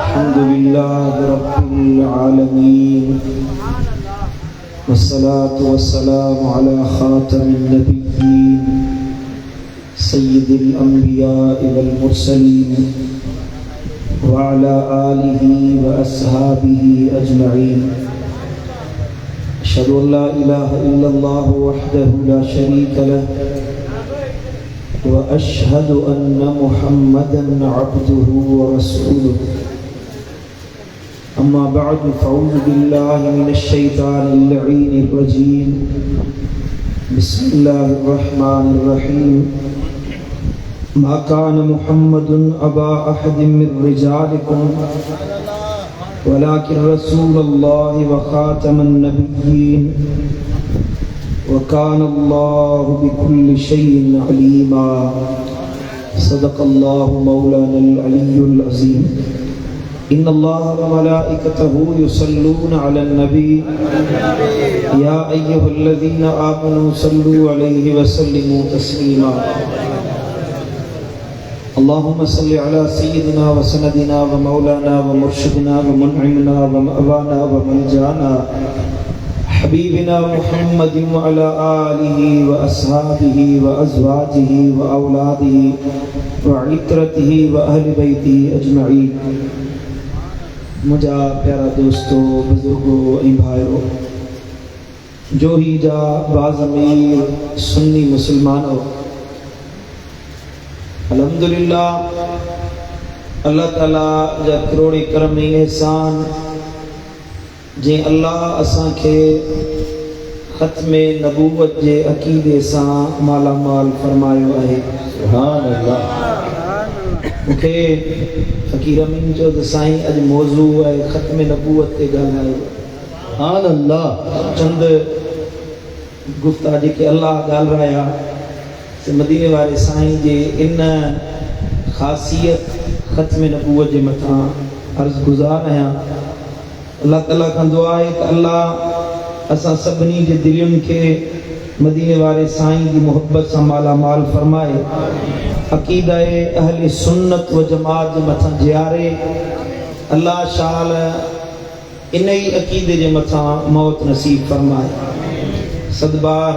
अल्हम्दुलिल्लाह रब्बिल आलमीन वस्सलातु वस्सलामु अला खातमिन नबिय्यीन सय्यिदिल अंबिया'i वल मुरसलीन व अला आलिहि व अस्हाबिहि अजमईन। अशहदु अन ला इलाहा इल्लल्लाह वहदहु ला शरीका लहु व अशहदु अन्न मुहम्मदन अब्दुहु व रसूलुहु। अम्मा बअद फ़अऊज़ु बिल्लाहि मिनश शैतानिर लईनिर रजीम। बिस्मिल्लाहिर रहमानिर रहीम। मा कान मुहम्मदुन अबा अहदिम मिर रिजालिकुम वलाकिन रसूलुल्लाहि व खातमन नबिय्यीन व कानल्लाहु बिकुल्लि शैइन अलीमा। सदक़ल्लाहु मौलानल अलियुल अज़ीम। इन्नल्लाह व मलाइकतहु युसल्लूना अलन नबी या अय्युहल्लज़ीना आमनू सल्लू अलैहि व सल्लिमू तस्लीमा। अल्लाहुम्मा सल्लि अला सय्यिदिना व सनदिना व मौलाना व मुर्शिदना व मुनइमना व मअवाना व मलजाना हबीबिना मुहम्मदिन व अला आलिहि व अस्हाबिहि व अज़वाजिहि व औलादिहि व इत्रतिहि व अहलि बैतिहि अजमईन। मुझा प्यारा दोस्तों, बुजुर्गों ऐं भाइयों, जोही जा बाज़मीर सुन्नी मुसलमानों, अल्हम्दुलिल्लाह अल्लाह ताला जा करोड़ी करम एहसान जे अल्लाह असां खे ख़त्मे नबूवत जे अक़ीदे सां माला माल फरमायो आहे। सुभान अल्लाह। मूंखे फ़कीर अमीन चयो त साईं अॼु मौज़ू आहे ख़त्मे नबूवत ते ॻाल्हायो। सुभान अल्लाह। चंद गुफ़्ता जेके अल्लाह ॻाल्हाया से मदीने वारे साईं जे इन ख़ासियत ख़त्मे नबूवत जे मथां अर्ज़ गुज़ार आहियां। अल्लाह ताला खां दुआ आहे त अल्लाह असां सभिनी जे दिलियुनि खे मदीने वारे साईं जी मोहब्बत सां माला माल फरमाए, अक़ीदाए अहले सुन्नत व जमात जे मथां जियारे। अल्लाह शाल इन ई अक़ीदे जे मथां मौत नसीब फरमाए। सदबार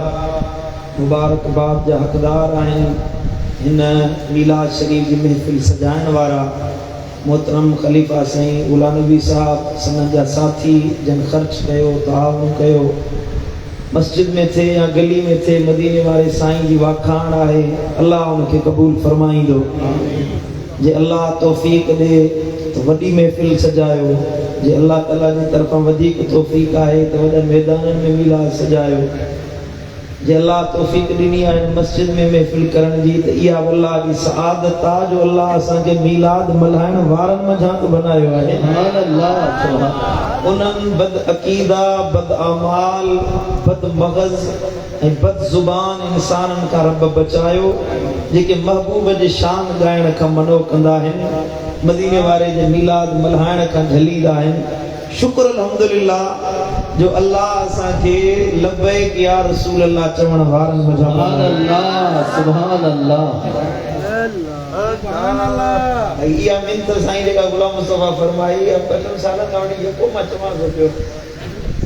मुबारकबाद जा हक़दार आहिनि हिन मीलाद शरीफ जी महफ़िल सजाइण वारा मोहतरम ख़लीफ़ा साईं गुलाम नबी साहब, संगत जा साथी जन ख़र्च कयो, ताउन कयो, मस्जिद में थे या गली में थे, मदीने वारे साईं जी वाखाण आहे। अल्लाह उनखे क़बूल फरमाईंदो। जे अल्लाह तौफ़ीक़ ॾे त वॾी महफ़िल सजायो, जे अल्लाह ताला जी तरफ़ां वधीक तौफ़ीक़ आहे त वॾनि मैदाननि में मीलाद सजायो। जे अल्लाह तौफ़ीक़ ॾिनी आहे मस्जिद में महफ़िल करण जी त इहा अल्लाह जी सआदत आहे जो अल्लाह असांखे मीलाद मल्हाइण वारनि मंझां त बनायो आहे। उन्हनि बद अक़ीदा, बद अमाल, बद मग़ज़ ऐं बद ज़ुबान इंसाननि खां रब बचायो जेके महबूब जे शान ॻाइण खां मनो कंदा आहिनि, मदीने वारे जे मीलाद मल्हाइण खां झलींदा आहिनि। शुक्र अल्हम्दुलिल्लाह जो अल्लाह असांखे लब्बैक या रसूल अल्लाह चवण वारनि मंझां। सुभान अल्लाह, सुभान अल्लाह, सुभान अल्लाह। इहा मिन्नत साईं जेका गुलाम मुस्तफ़ा फरमाई अब कटन साल खां वठी जेको मां चवां थो पियो।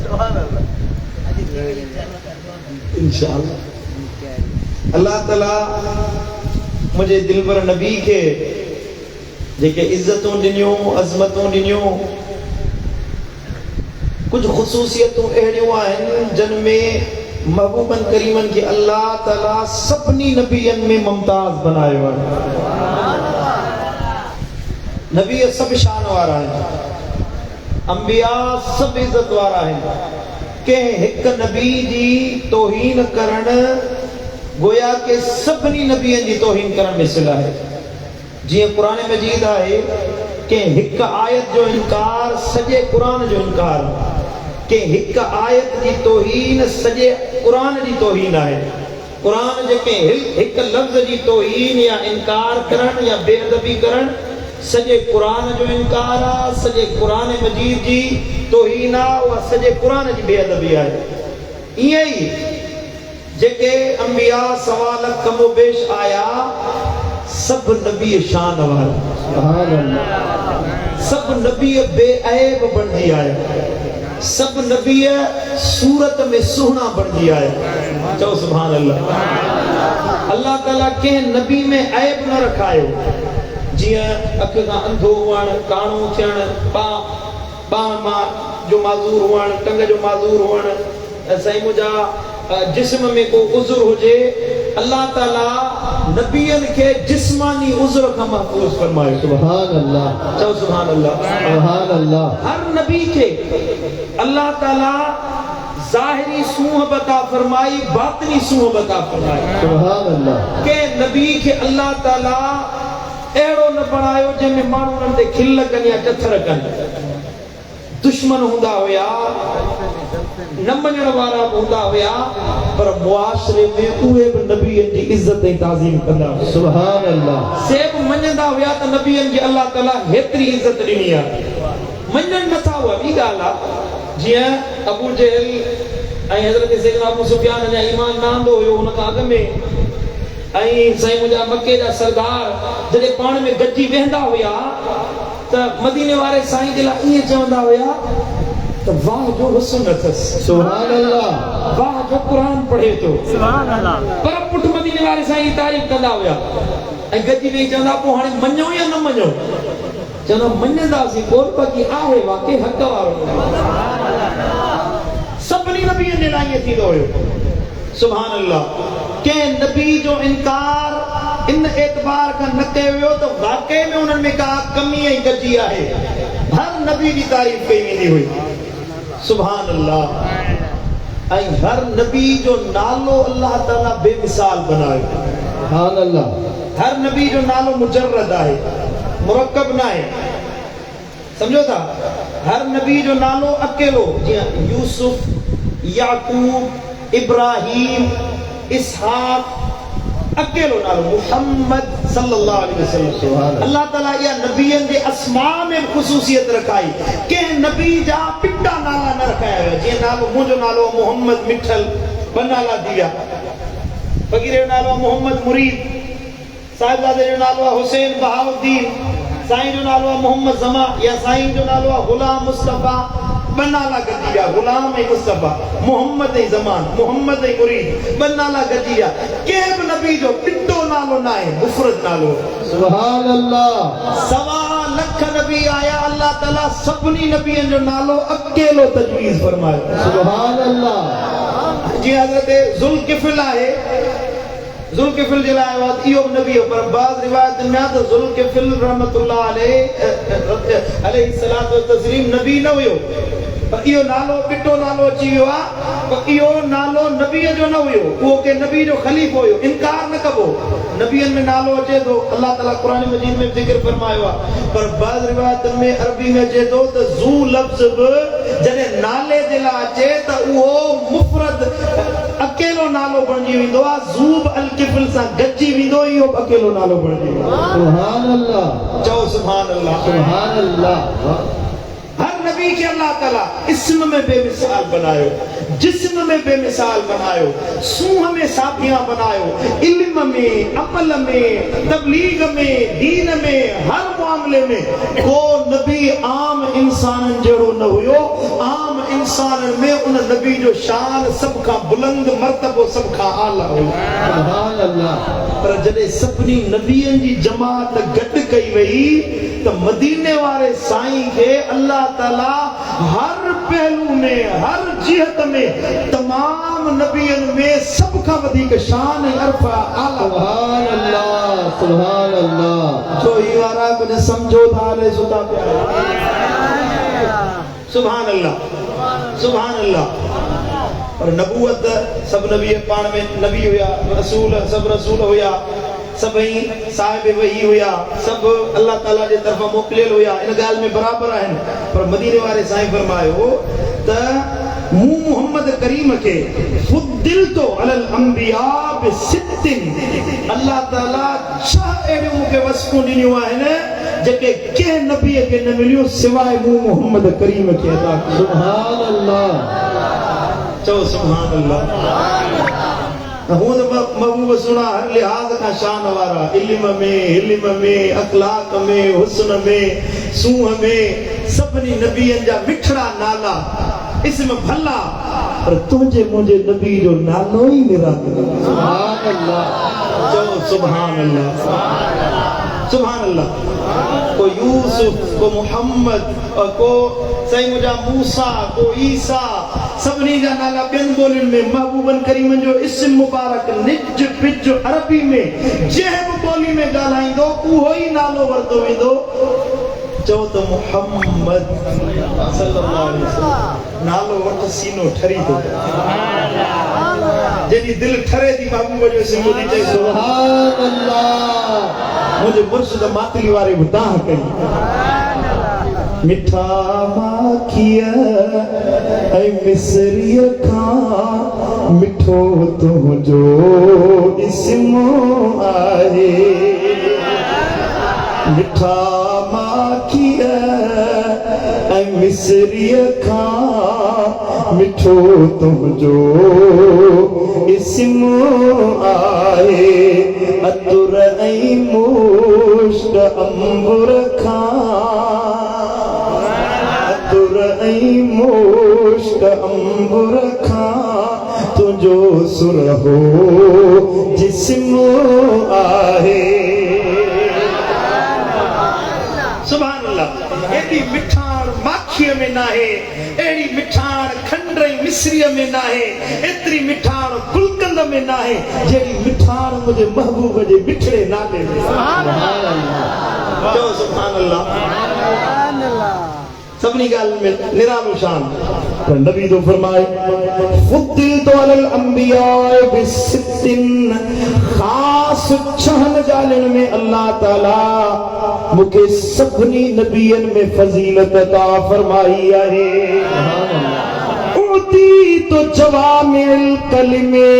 सुभान अल्लाह। इंशाअल्लाह अल्लाह ताला मुझे दिलबर नबी के जेके इज्जतों ॾिनियूं, अज़मतों ॾिनियूं, कुछ ख़ुसूसियतूं अहिड़ियूं आहिनि जिन में महबूबन करीमन के अल्लाह ताला सभिनी नबियनि में मुमताज़ बनायो आहे। नबी सब शान वारा आहिनि, अंबिया सब इज्जत वारा आहिनि। कंहिं हिक नबी जी तौहीन करण गोया के सभिनी नबियनि जी तौहीन करण मिसल आहे। जीअं क़ुरान मजीद आहे कि हिक आयत जो इनकार सॼे क़ुरान जो इनकार, कि हिक आयत जी तौहीन सॼे क़ुरान जी तौहीन आहे। क़ुरान जेके हिक लफ़्ज़ जी तौहीन या इनकार करण या बेअदबी करण सजे कुरान जो इनकार आ, सजे कुरान मजीद जी तौहीन आ, वा सजे कुरान जी बेअदबी आहे। इएं ई जेके अंबिया सवाल कमो बेश आया सब नबी शान वारा, सुभान अल्लाह, सब नबी बेऐब बनजी आया, सब नबी सूरत में सुहना बनजी आया। चओ सुभान अल्लाह। अल्लाह ताला के नबी में ऐब न रखायो, जियां अख का अंधो हुअण, काणो थियण, बाह जो माज़ूर हुअण, टंग जो माज़ूर हुअण, सही मुंहिंजा जिस्म में को उज़ुर हुजे, अल्लाह ताला नबियन के जिस्मानी उज़ुर का महफूज फरमाए। सुभान अल्लाह। चलो सुभान अल्लाह, सुभान अल्लाह। हर नबी के अल्लाह ताला ज़ाहिरी सूह बता फरमाई, बातनी सूह बता फरमाई। सुभान अल्लाह। के नबी के अल्लाह ताला एड़ो न बनायो जंहिंमें माण्हुनि ते खिल कनि या चथर कनि। दुश्मन हुंदा हुया, न मञण वारा हुंदा हुया, पर मुआशरे में उहे भी नबीयन जी इज्जत ऐं ताज़ीम कंदा हुया। सुभान अल्लाह। से भी मञंदा हुया त नबीयन जी अल्लाह ताला हेतिरी इज्जत ॾिनी आहे। मञण नथा हुआ ॿी ॻाल्हि आहे। जियां अबू जहल ऐं हज़रत सैयदना अबू सुफियान अञा ईमान न आंदो हुयो, हुन खां अॻु में ऐं साईं मुंहिंजा मके जा सरदार जॾहिं पाण में गॾिजी वेहंदा हुया त मदीने वारे साईं जे लाइ ईअं चवंदा हुया त वाह जो हुस्न अथसि, सुभान अल्लाह, वाह जो कुरान पढ़े थो, सुभान अल्लाह। पर पुठ मदीने वारे साईं जी तारीफ़ कंदा हुया ऐं गॾिजी वेही चवंदा पोइ हाणे मञो या न मञो? चवंदा मञंदासीं, कोन बाक़ी आहे वाकई हक़ वारो। सभिनी नबियनि जे लाइ ईअं थींदो हुयो। सुभान अल्लाह। कंहिं नबी जो इनकार इन एतबार का न कयो वियो त वाकई में उन्हनि में का कमी ऐं गजी आहे। हर नबी जी तारीफ़ कई वेंदी हुई। सुभान अल्लाह। ऐं हर नबी जो नालो अल्लाह ताला बेमिसाल बनायो। सुभान अल्लाह। हर नबी जो नालो मुजर्रद आहे, मुरक्कब न आहे। समझो था? हर नबी जो नालो अकेलो, जियां यूसुफ, याकूब, इब्राहिम, इसहाक, अकेलो नालो मुहम्मद सल्लल्लाहु अलैहि वसल्लम। अल्लाह ताला या नबियन जे अस्मा में खुसूसियत रखाई। के नबी जा पिटा नाला न रखाया। जे नालो मुंहिंजो नालो मोहम्मद मिठल, ब नाला दिया। फकीर जो नालो मोहम्मद मुरीद, साहिबजादे जो नालो हुसैन बहाउद्दीन, साईं जो नालो मोहम्मद जमा, या साईं जो नालो गुलाम मुस्तफा। ब नाला गॾिजी विया, गुलाम ऐं मुस्तफा, मोहम्मद ऐं ज़मान, मोहम्मद ऐं मुरीद, ब नाला गॾिजी विया। कंहिं बि नबी जो टिटो नालो न आहे, मुफ़रद नालो। सुभान अल्लाह। 1.25 लख नबी आया, अल्लाह ताला सभिनी नबियनि जो नालो अकेलो तजवीज़ फरमायो। सुभान अल्लाह। जीअं हज़रत ज़ुल्किफ़िल आहे, ज़ुल्किफ़िल जे लाइ इहो नबी हो, पर बाज़ रिवायत में त ज़ुल्किफ़िल रहमतुल्लाह अलैहि सलातो व तस्लीम नबी न हुयो, पर इहो नालो ॿिटो नालो अची वियो आहे। पर इहो नालो नबीअ जो न हुयो, उहो के नबी जो ख़लीफ़ो हुयो। इनकार न कबो, नबियनि में नालो अचे थो, अल्लाह ताला क़ुरान मजीद में ज़िक्र फरमायो आहे। पर बाज़ रिवायत में अरबी में अचे थो त ज़ू लफ़्ज़ बि जॾहिं नाले जे लाइ अचे त उहो मुफ़रद अकेलो नालो बणिजी वेंदो आहे। ज़ूब अलकिफ़िल सां गॾिजी वेंदो, इहो अकेलो नालो बणिजी वेंदो। सुभान अल्लाह। चओ सुभान अल्लाह, सुभान अल्लाह। हर नबी के अल्लाह ताला इस्म में बेमिसाल बनायो, जिस्म में बेमिसाल बनायो, सूह में साफियां बनायो, इल्म में, अमल में, तबलीग में, दीन में, हर मामले में। को नबी आम इंसान जड़ो न हुयो। आम इंसान में उन नबी जो शान सब का बुलंद, मर्तबो सब का आला हुयो। सुभान अल्लाह। पर जॾहिं सभिनी नबियनि जी जमात गॾु कई वई त मदीने वारे साईं खे अल्लाह ताला हर पहलू में, हर जिहत में, तमाम नबियनि में सब खां वधीक शान ऐं अरफा आला। सुभान अल्लाह, सुभान अल्लाह। जो ही वारा कुछ समझो था ले सुता पिया। सुभान अल्लाह, सुभान अल्लाह। और नबूवत सब नबी पाण में नबी हुया, रसूल सब रसूल हुया, सभई साहिब वही हुया, सब अल्लाह ताला जे तरफा मोकिलियल हुया। इन ॻाल्हि में बराबर आहिनि। पर मदीने वारे साईं फरमायो त मूं मोहम्मद करीम के फुद्दिलतो अलल अंबिया बिसित्तिन। अल्लाह ताला 6 अहिड़ियूं मूंखे वस्फ़ूं ॾिनियूं आहिनि जेके के नबी के न मिलियो सिवाय मुंह मोहम्मद करीम के अता सुभान अल्लाह चो सुभान अल्लाह हूं महबूब सुना हर लिहाज का शान वारा इल्म में अखलाक में हुस्न में सूह में सभनी नबियन जा मिठड़ा नाला इसमें भला पर तुझे मुझे नबी जो नालो ही निराला सुभान अल्लाह चो सुभान अल्लाह सुभान अल्लाह को यूसुफ को मोहम्मद और को सही मुझा मूसा को ईसा सभनी जा नाला बिन बोलिन में महबूबन करीमन जो इस्म मुबारक निज पिज अरबी में जहब बोली में गालाइंदो उहो ही नालो वरतो वेंदो चो तो मोहम्मद सल्लल्लाहु अलैहि वसल्लम नालो वट सीनो ठरी तो जेदी दिल ठरे थी महबूब जो इस्म दी चई सुभान अल्लाह मुझे मुर्शिद मातली वारे बुता कई मिठा माखिया ऐ मिसरिया खा मिठो तुझो इस्म आहे मिठा माखिया ऐ मिसरिया खा मिठो तुझो इस्म आहे अतुर ऐ मुश्क अंबुर खा मुश्क अंबुर खा तुझो सुरहो जिस्म आहे सुभान अल्लाह एडी मिठाण माखीअ में नाहे एडी मिठाण खंडई मिस्रीअ में नाहे एतरी मिठाण गुलकंद में नाहे जेडी मिठाण मुझे महबूब जे मिठड़े नाले में सुभान अल्लाह जो सुभान अल्लाह सुभान अल्लाह सबनी गाल में निरालो शान तो नबी तो फरमाए फुद्दिल तो अलल अंबिया बिसित्तिन खास छहन जालन में अल्लाह ताला मुके सबनी नबियन में फजीलत अता फरमाई है उती तो जवामिल कलिमे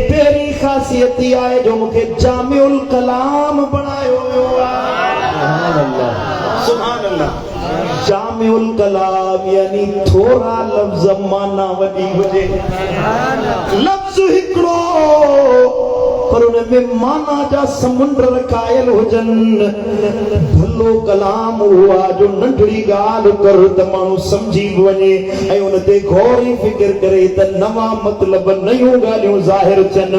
तेरी खासियत आए जो मुके जामिउल कलाम बनायो सुभान अल्लाह सुभान अल्लाह जामिउल कलाम यानी थोड़ा लफ्ज माना वडी हुजे लफ्ज हिकड़ो पर उनमें माना जा समुंड रखायल हुजन भलो कलाम हुआ जो नंढड़ी गाल कर त मानू समझी वने ऐ उन ते गौरी फिक्र करे त नवा मतलब नयूं गालियूं ज़ाहिर चन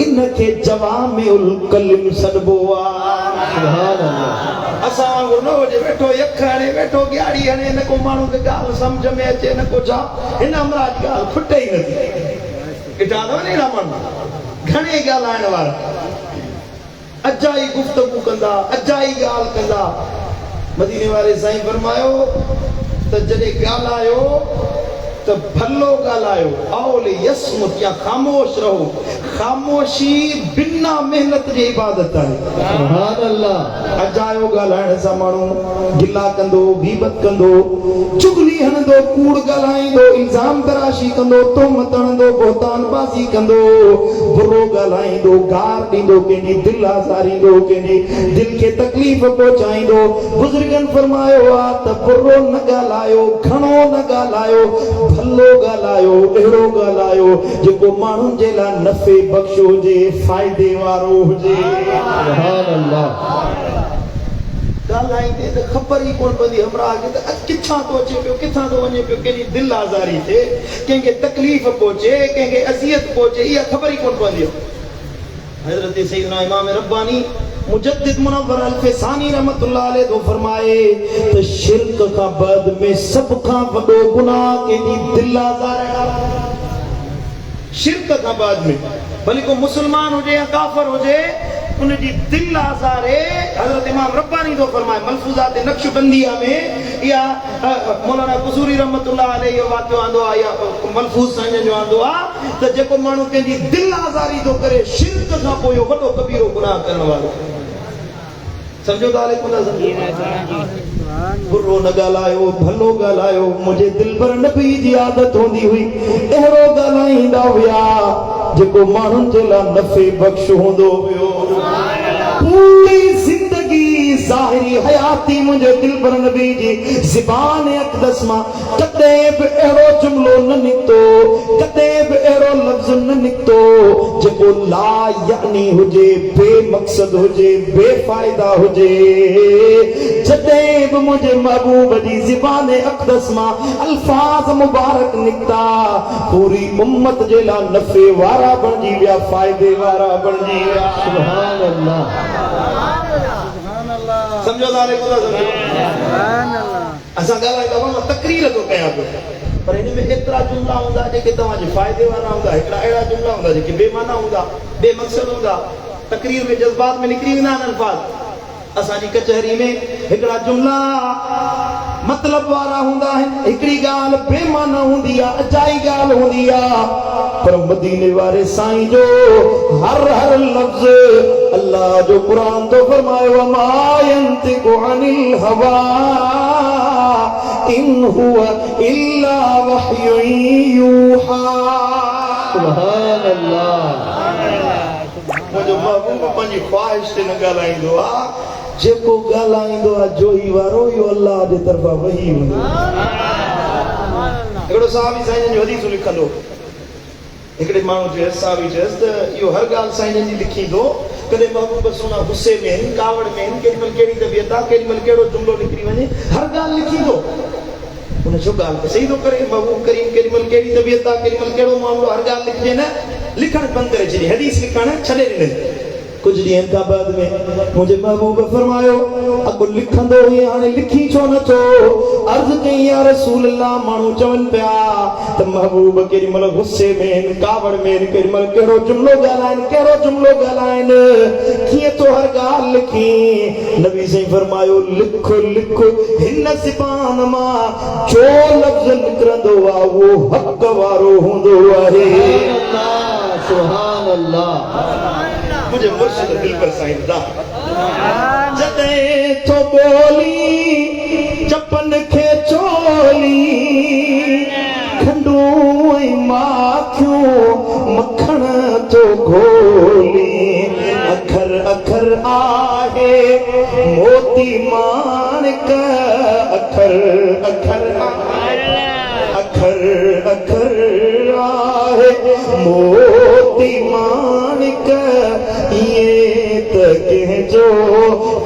इनके जवामिउल कलिम सदबो सुभान अल्लाह असा न हुजे वेठो यख हणे वेठो ॻाड़ी हणे न को माण्हू खे ॻाल्हि सम्झ में अचे न को छा हिन अमराज ॻाल्हि खुटे ई नथी ॾिठा अथव नी रामन घणे ॻाल्हाइण वारा अजाई गुफ़्तगू कंदा अजाई ॻाल्हि कंदा मदीने वारे साईं फरमायो त जॾहिं ॻाल्हायो तो भलो ॻाल्हायो औल यसमुत या खामोश रहो खामोशी बिना मेहनत जी इबादत है सुभान अल्लाह अजायो ॻाल्हाइण सां माण्हू गिला कंदो गीबत कंदो चुगली हणंदो कूड़ ॻाल्हाईंदो इल्ज़ाम तराशी कंदो तोहमत हणंदो बोहतानबाज़ी कंदो बुरो ॻाल्हाईंदो गार ॾींदो कंहिंजी दिलि आज़ारींदो कंहिंजी दिलि खे तकलीफ़ पहुचाईंदो बुज़ुर्गनि फरमायो आहे त बुरो न ॻाल्हायो घणो न ॻाल्हायो भलो ॻाल्हायो अहिड़ो ॻाल्हायो जेको माण्हुनि जे लाइ नफ़े बख़्श हुजे फ़ाइदे वारो हुजे सुभान अल्लाह ॻाल्हाईंदे त ख़बर ई कोन पवंदी हमराह खे त किथां थो अचे पियो किथां थो वञे पियो कंहिंजी दिलि आज़ारी थिए कंहिंखे तकलीफ़ पहुचे कंहिंखे अज़ियत पहुचे इहा ख़बर ई कोन पवंदी हज़रत सैयदना इमाम रब्बानी मुजद्दिद मुनव्वर अल-फ़सानी रहमतुल्लाह अलैह तो फरमाए तो शिरक का बाद में सब का वडो गुनाह केदी दिल आज़ार शिरक का बाद में भले को मुसलमान हो जाए या काफिर हो जाए उनकी दिल आज़ारे हज़रत इमाम रब्बानी तो फरमाए मलफूजात नक्शबंदिया में या मौलाना कुसूरी रहमतुल्लाह अलैह यो वाक़ियो आंदो आ या मलफूज साईं जो आंदो आ त जेको माण्हू कंहिंजी दिल आज़ारी तो करे शिरक खां पोइ यो वॾो कबीरो गुनाह करण वारो समझो ताले को ना समझो बुरो न ॻाल्हायो भलो ॻाल्हायो मुझे दिल पर नबी जी आदत होंदी हुई अहिड़ो ॻाल्हाईंदा हुआ जेको माण्हुनि जे लाइ नफ़े बख़्श हूंदो हुयो पूरी ज़िंदगी ज़ाहिरी हयाती मुझे दिल पर नबी जी ज़बान अक़दस मां कदे बि अहिड़ो जुमलो न निकतो, कदे बि अहिड़ो लफ़्ज़ न निकतो जेको ला यानी हुजे, बेमक़सद हुजे, बेफ़ाइदा हुजे। जॾहिं बि मुंहिंजे महबूब जी ज़बान अक़दस मां अल्फाज़ मुबारक निकता, पूरी उम्मत जे लाइ नफ़े वारा बणिजी विया, फ़ाइदे वारा बणिजी विया। सुभान अल्लाह, समझो तारे को समझो। असां ॻाल्हाईंदा तकरीर थो कयां पियो, पर हिन में एतिरा जुमला हूंदा जेके तव्हांजे फ़ाइदे वारा हूंदा, हिकिड़ा अहिड़ा जुमला हूंदा जेके बेमाना हूंदा, बेमक़सद हूंदा। तकरीर में जज़्बात में निकिरी वेंदा आहिनि अल्फाज़। असांजी कचहरी में हिकिड़ा जुमला मतलब वारा हूंदा आहिनि, हिकिड़ी ॻाल्हि बेमाना हूंदी आहे, अजाई ॻाल्हि हूंदी आहे, पर मदीने वारे साईं जो हर हर लफ़्ज़ अल्लाह जो क़ुरान तो फरमायो मा यंतिकु अनिल हवा इन हुवा इल्ला वहयुन यूहा। सुभान अल्लाह। मुंहिंजो महबूब पंहिंजी ख्वाहिश ते न ॻाल्हाईंदो आहे, जेको ॻाल्हाईंदो आहे जोही वारो इहो अल्लाह जे तरफ़ां वही हूंदो। हिकिड़ो साहबी साईं जो हदीस लिखंदो, हिकिड़े माण्हू चयसि, साहबी चयसि त इहो हर ॻाल्हि साईं जी लिखींदो, कॾहिं महबूब सोना गुस्से में आहिनि, कावड़ में आहिनि, केॾीमहिल कहिड़ी तबियत आहे, केॾीमहिल कहिड़ो जुमिलो निकिरी वञे, हर ॻाल्हि लिखींदो। उन जो ॻाल्हि सही थो करे, महबूब करीम केॾीमहिल कहिड़ी तबियत आहे, केॾीमहिल कहिड़ो मामलो, हर ॻाल्हि लिखजे न, लिखणु बंदि करे छॾी, हदीस लिखणु छॾे ॾिनई। कुछ ॾींहंनि खां बाद में मुंहिंजे महबूब फरमायो, अॻु लिखंदो हुई हाणे लिखी छो नथो? अर्ज़ कई या रसूल अल्लाह, माण्हू चवनि पिया त महबूब केॾीमहिल गुस्से में आहिनि, कावड़ में आहिनि, केॾीमहिल कहिड़ो जुमिलो ॻाल्हाइनि, कहिड़ो जुमिलो ॻाल्हाइनि, कीअं तो हर ॻाल्हि लिखी? नबी साईं फरमायो, लिखो लिखो, हिन ज़बान मां जो लफ़्ज़ निकिरंदो आहे उहो हक़ वारो हूंदो आहे। सुभान अल्लाह। मुझे मुर्शिद दिल पर साईं दा जॾहिं तो बोली चपन खे चोली, खंडू ऐं माखियूं मखण तो घोली, अखर अखर आहे मोती माणिक, अखर अखर अखर अखर आहे मोती माणिक, ये त कंहिंजो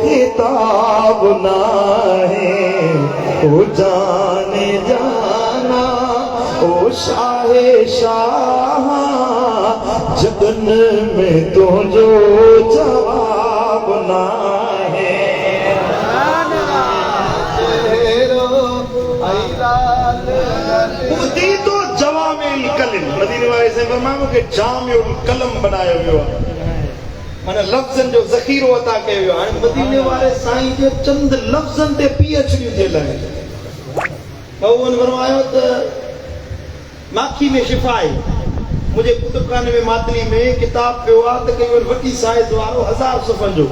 किताब नाहे, ओ जाने जाना ओ शाहे शाह, जगन में तुझो जवाब नाहे। उदी तो जवामिल कलम, मदीने वाले से फरमायो कि जामिउल कलम बनायो वियो आहे, माना लफ़्ज़नि जो ज़ख़ीरो अता कयो वियो आहे। मदीने वारे साईं जे चंद लफ़्ज़नि ते पीएचडी थियल आहे। उन्हनि फरमायो त माखी में शिफ़ा आहे। मुंहिंजे कुतुबखाने में मातली में किताब पियो आहे त कई वॾी साइज़ वारो 1000 सुफ़्हनि जो,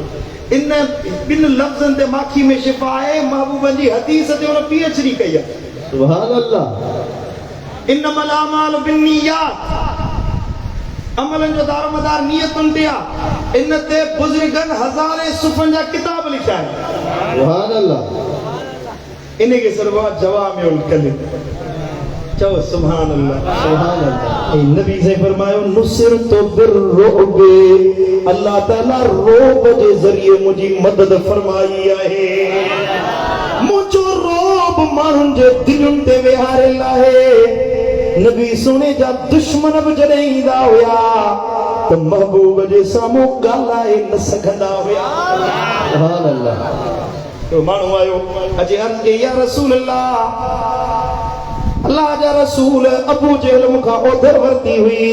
इन ॿिनि लफ़्ज़नि ते माखी में शिफ़ा आहे, महबूबनि जी हदीस ते हुन पीएचडी कई आहे। सुभान अल्लाह। इन्नमल अमालु बिन्नियात, अमलनि जो दारोमदार नियतुनि ते आहे। इन ते बुज़ुर्गनि हज़ारे सुफ़्हनि जा किताब लिखिया आहिनि। सुभान अल्लाह। इन खे सरवा जवामिउल कलिम चओ। सुभान अल्लाह, सुभान अल्लाह। नबी से फरमायो, नुसिरतु बिर्रुब, अल्लाह ताला रोब जे ज़रिए मुंहिंजी मदद फरमाई आहे। मुंहिंजो रोब माण्हुनि जे दिलुनि ते विहारियल आहे। नबी सोने जा दुश्मन बि जॾहिं ईंदा हुया त महबूब जे साम्हूं ॻाल्हाए न सघंदा हुया। सुभान अल्लाह। तो माण्हू आयो, अॼु अर्ज़ कई, या रसूल अल्लाह, अल्लाह जा रसूल, अबू जहल मूंखां ओधर वरिती हुई,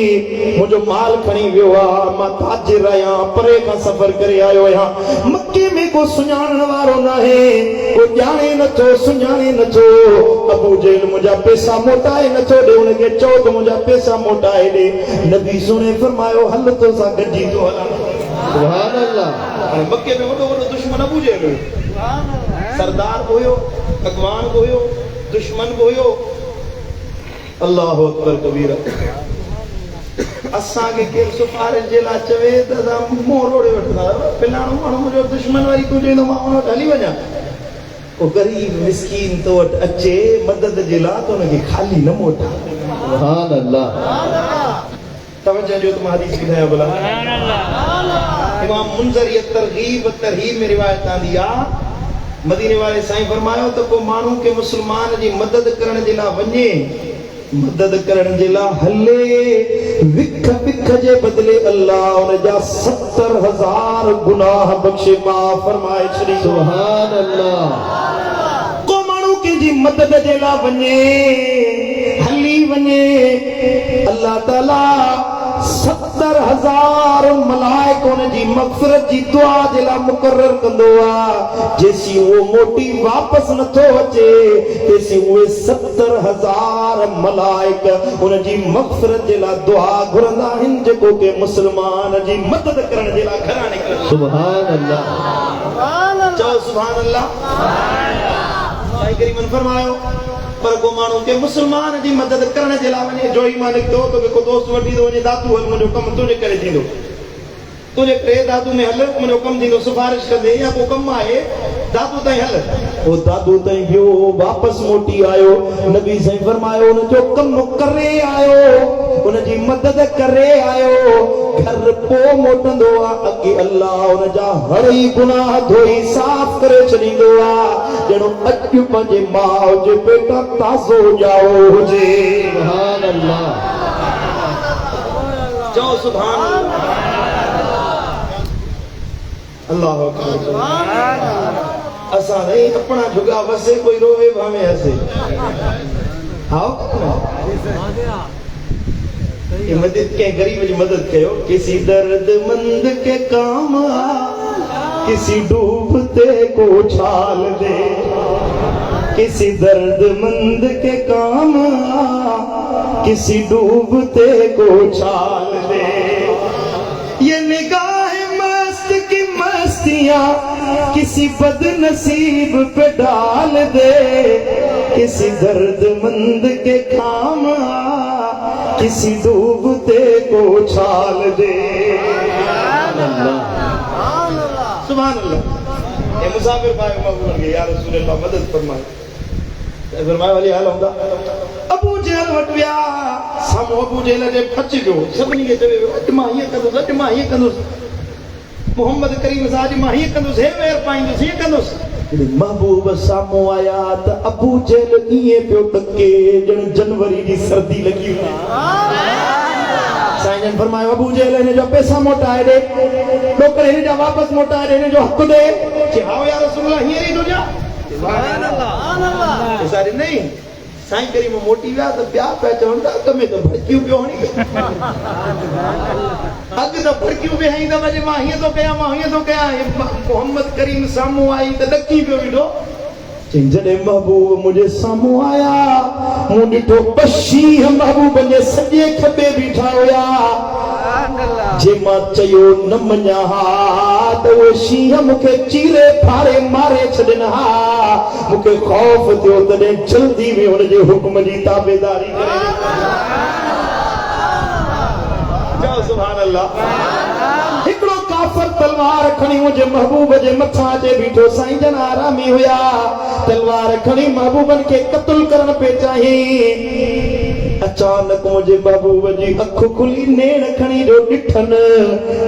मुंहिंजो माल खणी वियो आहे, मां ताजिर आहियां, परे खां सफ़र करे आयो आहियां, मके में को सुञाणण वारो न आहे, को ॼाणे नथो, सुञाणे नथो। अबू जहल मुंहिंजा पैसा मोटाए नथो ॾे, हुनखे चओ त मुंहिंजा पैसा मोटाए ॾे। नबी सुणे फरमायो, हल तोसां गॾिजी थो हलां। सुभान अल्लाह। मके में वॾो वॾो दुश्मन अबू जहल हुयो, सरदार बि हुयो, अॻवान बि हुयो, दुश्मन बि हुयो। अल्लाहु अकबर कबीरा। असां के केर सुपारिश जे ला चवे त असां मुंहुं रोड़े वठंदा पिलाणो माण्हू मुंहिंजो दुश्मन वरी तूं चवंदो मां उन वटि हली वञा को गरीब मिसकीन तो वटि अचे मदद जे लाइ त उनखे खाली न मोटा सुभान अल्लाह तवज्जो जो तुम हदीस ॿुधायो भला इमाम मुंज़री तरगीब में रिवायत आंदी आहे मदीने वाले साईं फरमायो त को माण्हू के मुस्लमान जी मदद करण जे लाइ वञे मदद करण जे लाइ हले विख जे बदिले अल्लाह उन जा 70,000 गुनाह बख्शे माफ़ फरमाए छॾी सुभान अल्लाह को माण्हू कंहिंजी मदद जे लाइ वञे हली वञे अल्लाह ताला 70,000 मलाइक उन जी मग़फ़िरत जी दुआ जे लाइ मुक़रर कंदो आहे जेसी वो मोटी वापस नथो अचे तेसी उहे 70,000 मलाइक उन जी मग़फ़िरत जे लाइ दुआ घुरंदा आहिनि जेको के मुस्लमान जी मदद करण जे लाइ घरां निकिरनि सुभान अल्लाह चओ सुभान अल्लाह साईं करीमन फरमायो पर को माण्हू के मुस्लमान जी मदद करण जे लाइ वञे जो ई मां निकितो तो को दोस्त वठी थो वञे दादू हल मुंहिंजो कमु तुंहिंजे करे थींदो तुझे टे दादू में हल मुंहिंजो कमु थींदो सिफारिश कंदे या को कमु आहे दादू ताईं हल वो दादू ताईं वियो वापस मोटी आयो नबी साईं फरमायो उन जो कमु करे आयो उन जी मदद करे आयो घर पो मोटंदो आहे अॻे अल्लाह उन जा हर ई गुनाह धोई साफ़ करे छॾींदो आहे ॼणो अॼु पंहिंजे माउ जे पेट ताज़ो ॼाओ हुजे सुभान अल्लाह चओ सुभान अल्लाह असां नहीं अपना झुगा वसे कोई रोवे भावे हसे आओ ये मदद के गरीब जी मदद कयो किसी दर्दमंद के काम आ किसी डूबते को छाल दे किसी दर्दमंद के काम आ किसी डूबते को छाल दे ये निगाह मस्त की मस्तियां किसी बदनसीब पे डाल दे किसी दर्दमंद के काम आ किसी डूबते को छाल दे सुभान अल्लाह ये मुसाफिर भाई मकबूल के या रसूल अल्लाह मदद फरमाए फरमाए वाली हाल होंदा अबू जहल वट विया सामो अबू जहल जे फच जो सभनी के चवे अज मां ये कंदो मोहम्मद करीम साहब मां ये कंदो हे वेर पाइंदो ये कंदो महबूब सामो आया त अबू जहल इए पियो टके जण जनवरी जी सर्दी लगी हुई साईं जन फरमायो अबू जहल ने जो पैसा मोटाए दे टोकरे ने जा वापस मोटाए दे ने जो हक दे कि हां या रसूल अल्लाह हियर ही तो जा सुभान अल्लाह सारी नहीं साईं करीम मोटी विया त ॿिया पिया चवनि था अॻ में त भड़कियूं पियो हणी अॻ त भड़कियूं पिया हई त वॼे मां हीअं थो कयां मोहम्मद करीम साम्हूं आई त ॾकी पियो वेठो चई जॾहिं महबूब मुंहिंजे साम्हूं आया मूं ॾिठो बशी महबूब जे सॼे खॿे बीठा हुया जे मां चयो न मञा हा त उहे शींहं मूंखे चीरे फाड़े मारे छॾनि हा मूंखे ख़ौफ़ थियो तॾहिं जल्दी में हुनजे हुक्म जी ताबेदारी करे चओ सुभान अल्लाह हिकिड़ो काफ़िर तलवार खणी मुंहिंजे महबूब जे मथां ते बीठो साईं जन आरामी हुया तलवार खणी महबूबन खे क़त्ल करण पे चाही अचानक मुझे महबूब जी अख खुली नेण खणी जो ॾिठन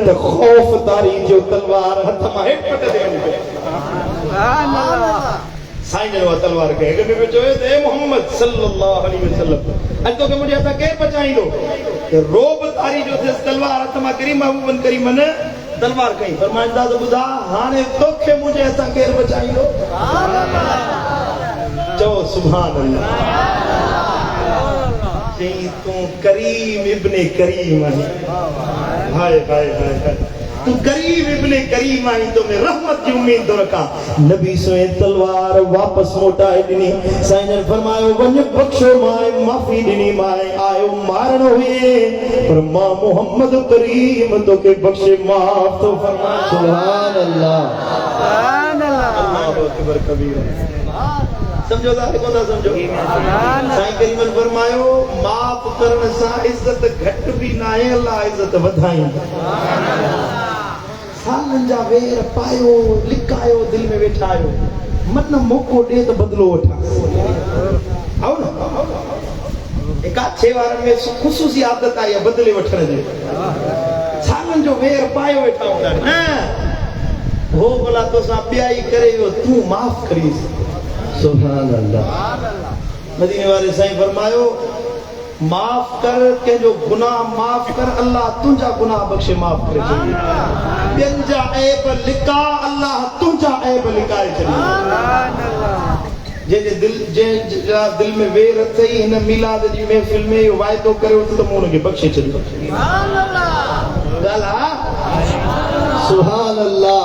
त ख़ौफ़ तारी जो तलवार हथ मां हेठ पट ते वञी पई सुभान अल्लाह साईं जन तलवार खे अॻ में चयो त ए मोहम्मद सल्लल्लाहु अलैहि वसल्लम अॼु तोखे मुंहिंजे हथ केरु बचाईंदो रोब तारी जो तलवार हथ मां किरी महबूबन करीमन तलवार कई फरमाईंदा त ॿुधा हाणे तोखे मुंहिंजे हथां केरु बचाईंदो चओ सुभान अल्लाह तू करीम इब्ने करीम आही हाय हाय हाय तू करीम इब्ने करीम आही तो मैं रहमत की उम्मीद तो रखा नबी सोए तलवार वापस मोटाए ॾिनी साईं ने फरमायो वञ बख्शो माए माफ़ी ॾिनी माए आयो मारण हुए पर मां मोहम्मद करीम तोखे बख्शे माफ़ तो फरमाए सुभान अल्लाह अल्लाहु अकबर कबीर समझो था को था समझो साईं करीमन फरमायो माफ करण सा इज्जत घट भी ना है अल्लाह इज्जत वधाई सालन जा वेर पायो लिकायो दिल में वेठायो मन मौको दे तो बदलो वठा आओ ना एक अच्छे वार में खुसूसी आदत आई बदले वठण जी सालन जो वेर पायो वेठा होता हां हो भला तो सा प्याई करे तू माफ करीस सुभान अल्लाह मदीने वाले साईं फरमायो माफ कर के जो गुनाह माफ कर अल्लाह तुझा गुनाह बख्शे माफ करे चली बिन जा ऐब लिका अल्लाह तुझा ऐब लिकाए चली जे दिल में वेर अथई इन मिलाद जी महफिल में वायदो करे तो मोन के बख्शे चली सुभान अल्लाह सुभान अल्लाह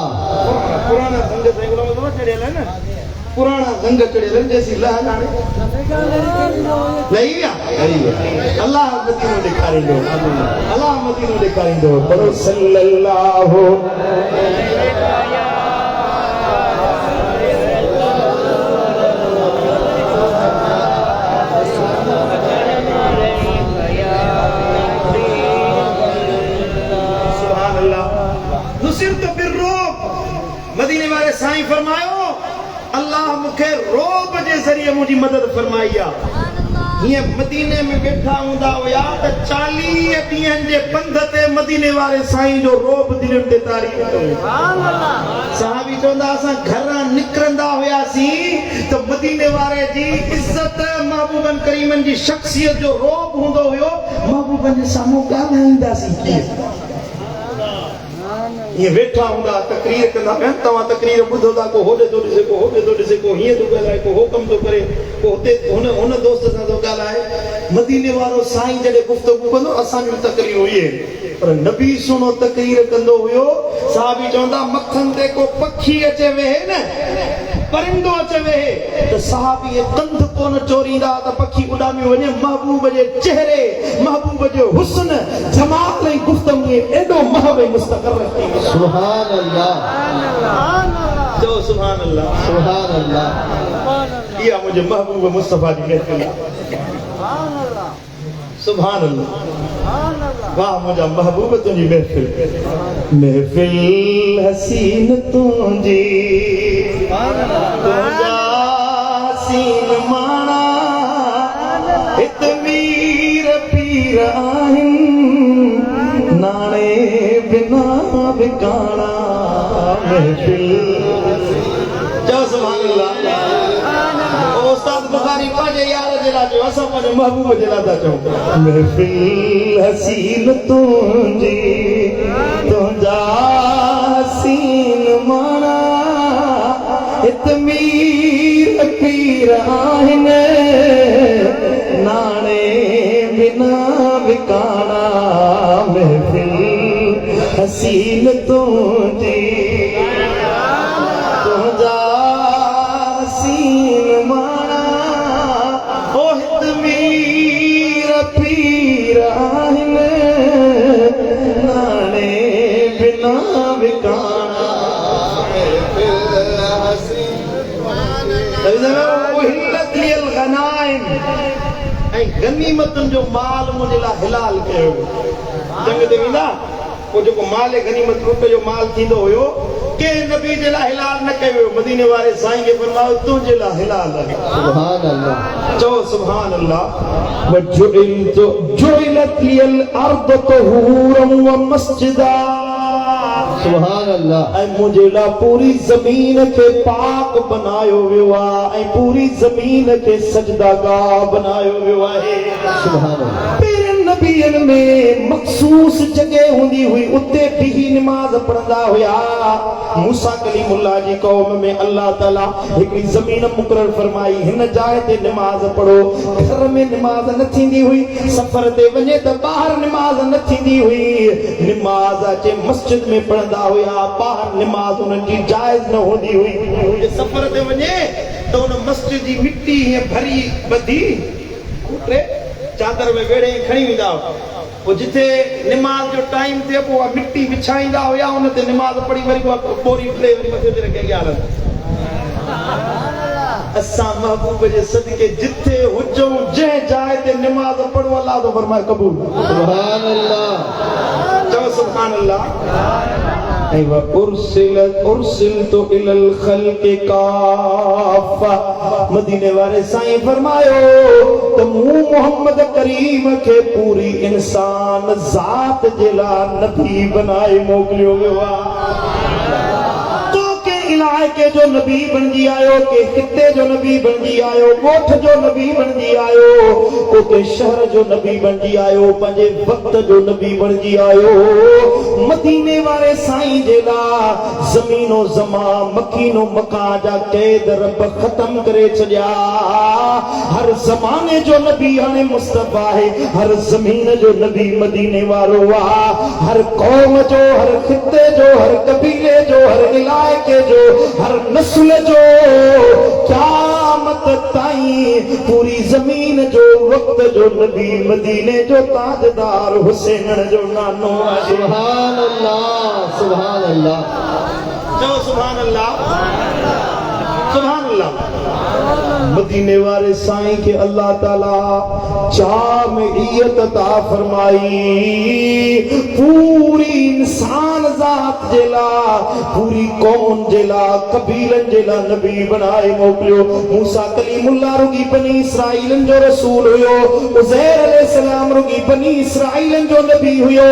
पुराना संग सैगुलो में तो चढ़ेला है ना पुराना संग चढ़ेला जैसी लहराने नहीं या अल्लाह मदीनो दिखारिंदो अल्लाह मदीनो दिखारिंदो पढ़ो सल्लल्लाहु सुभान अल्लाह नुसिरत बिर्रुब मदीने वाले साईं फरमायो अल्लाह मुखे रोब जे जरिए मुझी मदद फरमाई आ ये मदीने में बैठा हुंदा हुया त 40 ॾींहंनि जे पंध ते मदीने वाले साईं जो रोब दिलनि ते तारी सुभान अल्लाह साहबी चवंदा असां घरां निकरंदा हुयासी त मदीने वाले जी इज्जत महबूबन करीमन जी शख्सियत जो रोब हुंदो हुयो महबूबन जे साम्हूं ॻाल्हाईंदासी कीअं ये वेठा हुंदा तकरीर कंदा तवा तकरीर बुधो दा को होडे तो दिसे को हिए तो ॻाल्हाए को हुकम तो करे को होते हुन दोस्त सां तो ॻाल्हाए मदीने वारो साईं जॾहिं गुफ़्तगू कंदो असां जी तकरीर हुई पर नबी सुनो तकरीर कंदो हुयो साहबी चवंदा मखन ते को पखी अचे वेहे न परिंदो अचे वेहे त साहबी कंध कोन चोरींदा त पखी उॾामी वञे महबूब जे चेहरे महबूब जो हुस्न जमाल ऐं गुफ़्तगू एॾो महब ऐं मुस्तक़र रखी सुभान अल्लाह जो सुभान अल्लाह या मुझे महबूब मुस्तफा जी महफिल सुभान अल्लाह वाह मुझा महबूब तुझी महफिल महफिल हसीन तुझी तुझा हसीन माना हित वीर पीर आहिन नाणे बिना बिकाना महफिल जो सुभान अल्लाह उस्ताद बुखारी पाजे यार जला जो असा पाजे महबूब जला ता चो महफिल हसीन तुझी तुझा हसीन माना इतमीर पीर आहिन नाणे बिना बिकाना महफिल हसीन तुझी तुझा हसीन माना ओ इतमीर पीर आहिन नाणे बिना बिकाना गनीमतुन जो माल मुझे ला हिलाल कयो जंग ते वेंदा को जो माल गनीमत रूप जो माल थींदो हुयो के नबी जे ला हिलाल न कयो मदीने वाले साईं के फरमायो तुझे ला हिलाल सुभान अल्लाह जो सुभान अल्लाह वजुइलत लियल अर्द तहूरन व मस्जिदा सुभान अल्लाह ऐ मुझे ला पूरी जमीन के पाक बनायो वियो ऐ पूरी जमीन के सजदागाह बनायो वियो है सुभान अल्लाह नबियन में मखसूस जगह हुंदी हुई उते भी नमाज पढ़ंदा हुया मूसा कलीमुल्लाह जी कौम में अल्लाह ताला एक जमीन मुकर्रर फरमाई हिन जाए ते नमाज पढ़ो घर में नमाज न थींदी हुई सफर ते वने त बाहर नमाज न थींदी हुई नमाज अचे मस्जिद में पढ़ंदा हुया बाहर नमाज उन जी जायज न होंदी हुई सफर ते वने तो उन मस्जिद जी मिट्टी भरी बधी उतरे चादर में वेड़े खणी वेंदा वो जिथे नमाज जो टाइम थे वो मिट्टी बिछाईंदा हुया उन ते नमाज पढ़ी वरी बोरी प्ले वरी मथे ते रखे ॻाल्हि असां महबूब जे सदके जिथे हुजूं जंहिं जाइ ते नमाज पढ़ो अल्लाह तो फरमाए कबूल। सुभान अल्लाह, चओ सुभान अल्लाह। ऐवा उर्सिलतु इलल खल्क़ि काफ़ा, मदीने वारे साईं फरमायो त मूं मोहम्मद करीम खे पूरी इंसान ज़ात जे लाइ नबी बनाए मोकिलियो वियो आहे। इलाके जो नबी बनजी आयो, के खिते जो नबी बनजी आयो, ॻोठ जो नबी बनजी आयो, को के शहर जो नबी बनजी आयो, पंहिंजे वक्त जो नबी बनजी आयो। मदीने वारे साईं जे लाइ ज़मीनो ज़मा मकीनो मकान जा क़ैद रब ख़त्म करे छॾिया। हर ज़माने जो नबी हाणे मुस्तफ़ा आहे, हर ज़मीन जो नबी मदीने वारो आहे। हर क़ौम जो, हर खिते जो, हर कबीले जो, हर इलाइके जो, हर नस्ल जो, क़यामत ताईं पूरी ज़मीन जो वक्त जो नबी मदीने जो ताजदार हुसैन जो नानो आहे। सुभान अल्लाह, सुभान अल्लाह, चओ सुभान अल्लाह, सुभान अल्लाह। मदीने वारे साईं के अल्लाह ताला जामियत अता फरमाई, पूरी इंसान ज़ात जे लाइ, पूरी कौम जे लाइ, कबीलन जे लाइ नबी बनाए मोकिलियो। मूसा कलीमुल्लाह रुगी बनी इसराइलन जो रसूल हुयो, उज़ैर अलैहिस्सलाम रुगी बनी इसराइलन जो नबी हुयो,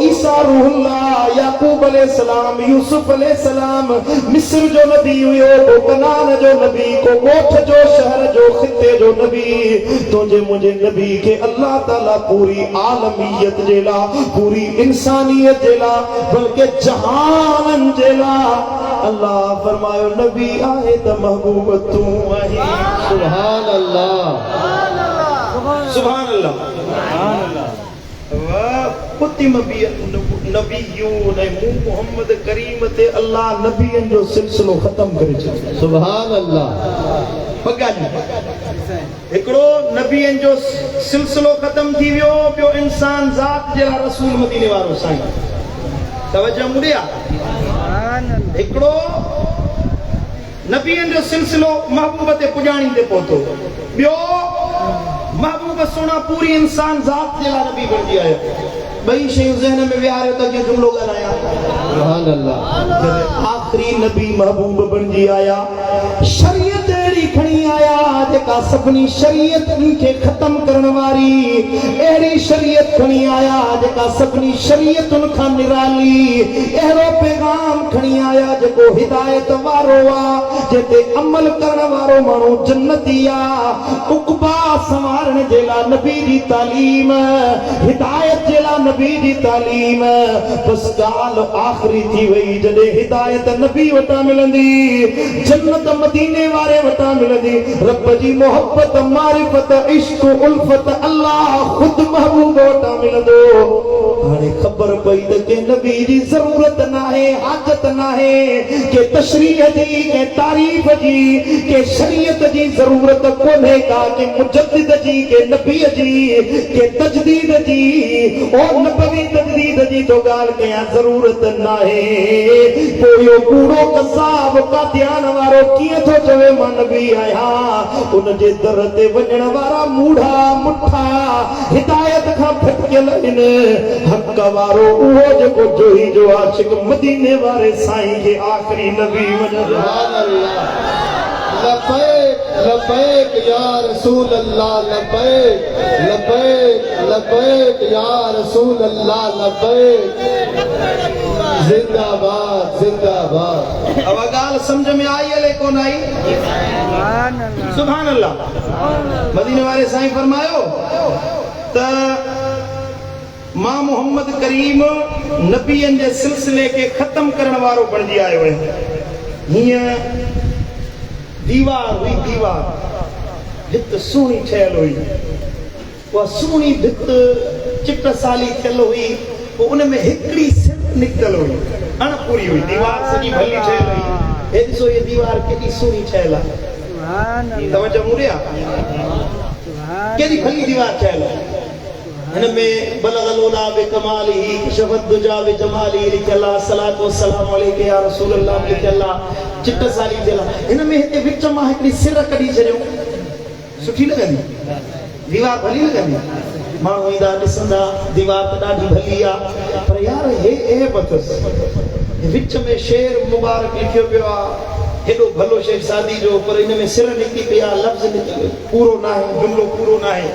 ईसा रूहुल्लाह, याकूब अलैहिस्सलाम, यूसुफ अलैहिस्सलाम मिस्र जो नबी हुयो, को कनान जो नबी, को ॻोठ जो, शहर जो, खिते जो नबी। तुझे मुझे नबी के अल्लाह ताला पूरी आलमियत जे लाइ, पूरी इंसानियत जे लाइ, बल्कि जहानन जे लाइ अल्लाह फरमायो नबी आहे त महबूब तू आही। सुभान अल्लाह, सुभान अल्लाह, सुभान अल्लाह। मोहम्मद करीम ते अल्लाह नबियन जो सिलसिलो खत्म करे छॾियो। सुभान अल्लाह। हिकिड़ो नबियन जो सिलसिलो खत्म थी वियो, ॿियो इंसान ज़ात जे लाइ रसूल मदीने वारो साईं। तवज्जो मुड़िया, हिकिड़ो नबियन जो सिलसिलो महबूब ते पुॼाणी ते पहुतो, ॿियो महबूब सोना पूरी इंसान ज़ात जे लाइ नबी बणिजी आयो। ॿई शयूं ज़हन में विहारियो त के जुमलो ॻाल्हायां। सुभान अल्लाह। आख़िरी नबी महबूब बणिजी आया, शरीयत अहिड़ी खणी आया जेका सभिनी शरीयतुनि खे ख़त्म करण वारी, अहिड़ी शरीयत खणी आया जेका सभिनी शरीयतुनि खां निराली, अहिड़ो पैगाम खणी आया जेको हिदायत वारो आहे, जिते अमल करण वारो माण्हू जन्नती आहे। उक़बा संवारण जे लाइ नबी जी तालीम, हिदायत जे लाइ नबी जी तालीम। बस ॻाल्हि आख़िरी थी वई, जॾहिं हिदायत नबी वटां मिलंदी, जन्नत मदीने वारे वटां मिलंदी, रब जी मोहब्बत, मारिफत, इश्क, उल्फत अल्लाह खुद महबूब वटां मिलंदो। हाणे ख़बर पई त के नबी जी ज़रूरत नाहे, हाजत नाहे, के तशरीह जी, के तारीफ़ जी, के शरीयत जी ज़रूरत कोन्हे का, के मुजद्दिद जी, के नबी जी, के तजदीद जी, ओ नबवी तजदीद जी तो ॻाल्हि कयां, ज़रूरत नाहे। पोइ इहो कूड़ो कसाब कादियान वारो कीअं थो चवे मां नबी आहियां? उन जे दर ते वञण वारा मूढ़ा मुठा हिदायत खां भटकियल आहिनि। हक़ वारो उहो जेको जोही जो आशिक मदीने वारे साईं खे आख़िरी नबी वञे। सुभान अल्लाह। लबैक लबैक या रसूल अल्लाह, लबैक लबैक लबैक या रसूल अल्लाह, लबैक। जिंदाबाद जिंदाबाद। अब ॻाल्हि समझ में आई हले कोन आई? सुभान अल्लाह। मदीने वारे साईं फरमायो त मां मोहम्मद करीम नबियन जे सिलसिले खे ख़त्म करण वारो बणिजी आयो आहे। हीअं दीवार हुई, दीवार भित सुहिणी ठहियल हुई, उहा सुहिणी भित चिट साली थियल हुई, पोइ उन में हिकिड़ी सिर्फ निकतल हुई, अणपूरी हुई। दीवार सॼी भली ठहियल हुई। हे ॾिसो, ये दीवार केॾी सुहिणी ठहियल आहे। तवज्जो मुड़िया, केॾी भली दीवार ठहियल आहे। इनमें बलगल उला बिकमालिही कशफत दुजा बिजमालिही लिखला सलातो वस्सलाम अलैका या रसूल अल्लाह लिखला चिट साली देला इनमें हिते विच मां हिकड़ी सिर कढी छडियो सुठी लगंदी दीवार भली लगंदी माण्हू ईंदा ॾिसंदा दीवार त ॾाढी भली आहे पर यार हे बतस विच में शेर मुबारक लिखियो पियो आहे हेॾो भलो शेर शादी जो पर इन में सिर निकिती पिया लफ़्ज़ पूरो ना है जुमलो पूरो ना है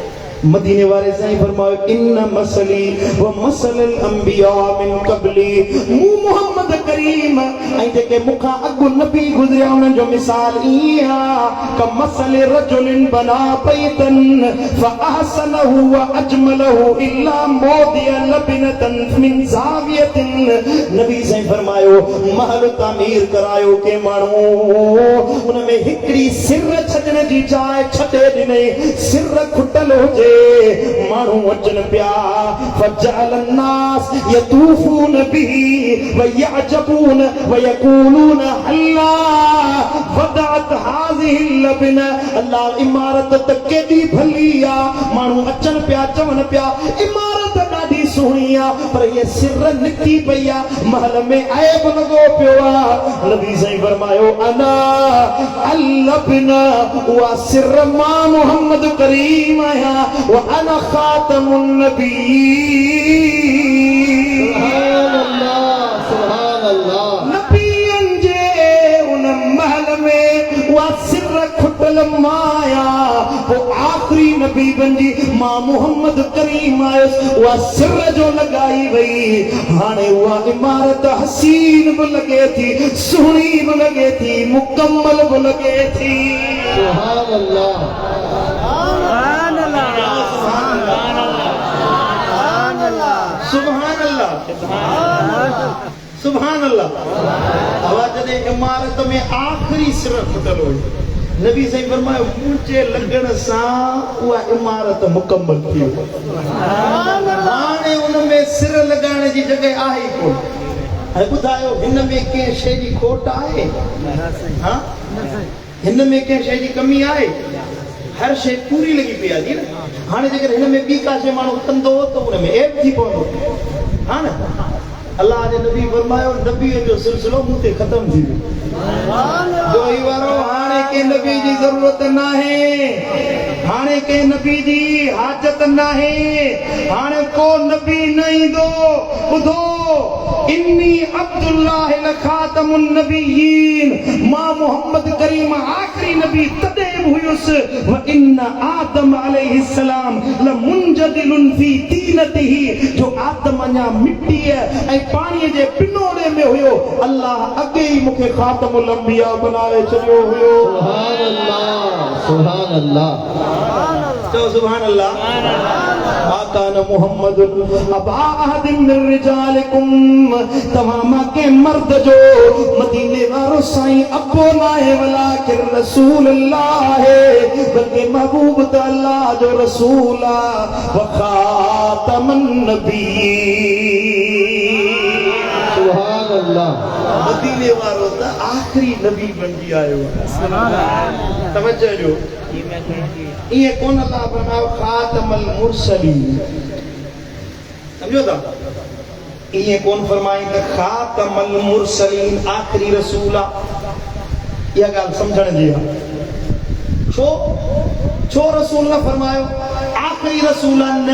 मदीने वाले साईं फरमायो इन्न मसली व मसलल अंबिया मिन क़बली मु मोहम्मद करीम ऐं जेके मुखां अॻु नबी गुज़रिया उन्हनि जो मिसाल ईअं आहे क मसल रजुलिन बना बैतन फअहसनहु व अजमलहु इल्ला मौदिअ लबिनतन मिन ज़ावियतिन नबी साईं फरमायो महल तामीर करायो के माण्हू उन में हिकड़ी सिर छॾण जी जाइ छॾे ॾिनई सिर खुटल हुजे माण्हू अचनि पिया फजअल الناس يطوفون به ويعجبون ويقولون हल्ला वदअत हाज़िहि اللبنة अल्लाह इमारत त केॾी भली आहे माण्हू अचनि पिया चवनि पिया इमारत ॾाढी सुहिणी आहे पर ये सिर निकिती पई आहे महल में ऐब लॻो पियो आहे नबी साईं फरमायो अना अल-लबना उहा सिर मां मोहम्मद करीम आहियां وأنا خاتم النبيين سبحان الله नबियन जे उन महल में वा सिर खुटल माया वो आखिरी नबी बनजी मां मोहम्मद करीम आयस वा सिर जो लगाई वई हाणे वा इमारत हसीन भी लगे थी सुहिणी भी लगे थी मुकम्मल भी लगे थी सुभान अल्लाह सुभान अल्लाह आवाज ने इमारत में आखिरी सिर फुटल हुई नबी साईं फरमायो मुंहिंजे लॻण सां उहा इमारत मुकम्मल थी हाणे उन में सिर लॻाइण जी जॻह आहे कोन हाणे ॿुधायो हिन में कंहिं शइ जी खोट आहे हा हिन में कंहिं शइ जी कमी आहे हर शइ पूरी लॻी पई आहे न हाणे जेकर हिन में ॿी का शइ माण्हू कंदो त उन में ऐब थी पवंदो हा न अल्लाह ने नबी फरमायो नबी जो सिलसिलो मूं ते ख़त्म थी वियो जो ही वारो हाणे के नबी जी ज़रूरत नाहे हाणे के नबी जी हाजत नाहे हाणे को नबी न ईंदो ॿुधो इन्नी अब्दुल्लाह लखातमुन नबिय्यीन मां मोहम्मद करीम आखिरी नबी तॾहिं बि हुयुसि व इन आदम अलैहिस्सलाम लमुंजदिलुन फी तीनतिही जो आदम अञा मिट्टीअ ऐं पाणीअ जे पिनोड़े में हुयो अल्लाह अॻे ई मूंखे ख़ातमुल अंबिया बनाए छॾियो हुयो सुभान अल्लाह चओ सुभान अल्लाह आकान मोहम्मद अबा अहदिन मिन रिजालिकुम तमामा के मर्द जो मदीने वारो साईं अब्बो नाहे वलाकिन रसूल अल्लाह है बल्कि महबूब त अल्लाह जो रसूल आ व खातमन नबीय्यीन सुभान अल्लाह मदीने वारो त आखिरी नबी बनजी आयो सुभान अल्लाह तवज्जो जो ये कौन अल्लाह बनाओ खातमल मुरसलीन समझो था ये कौन फरमाई त खातमल मुरसलीन आखिरी रसूला ये गाल समझण जी छो छो रसूल ने फरमायो आखिरी रसूल न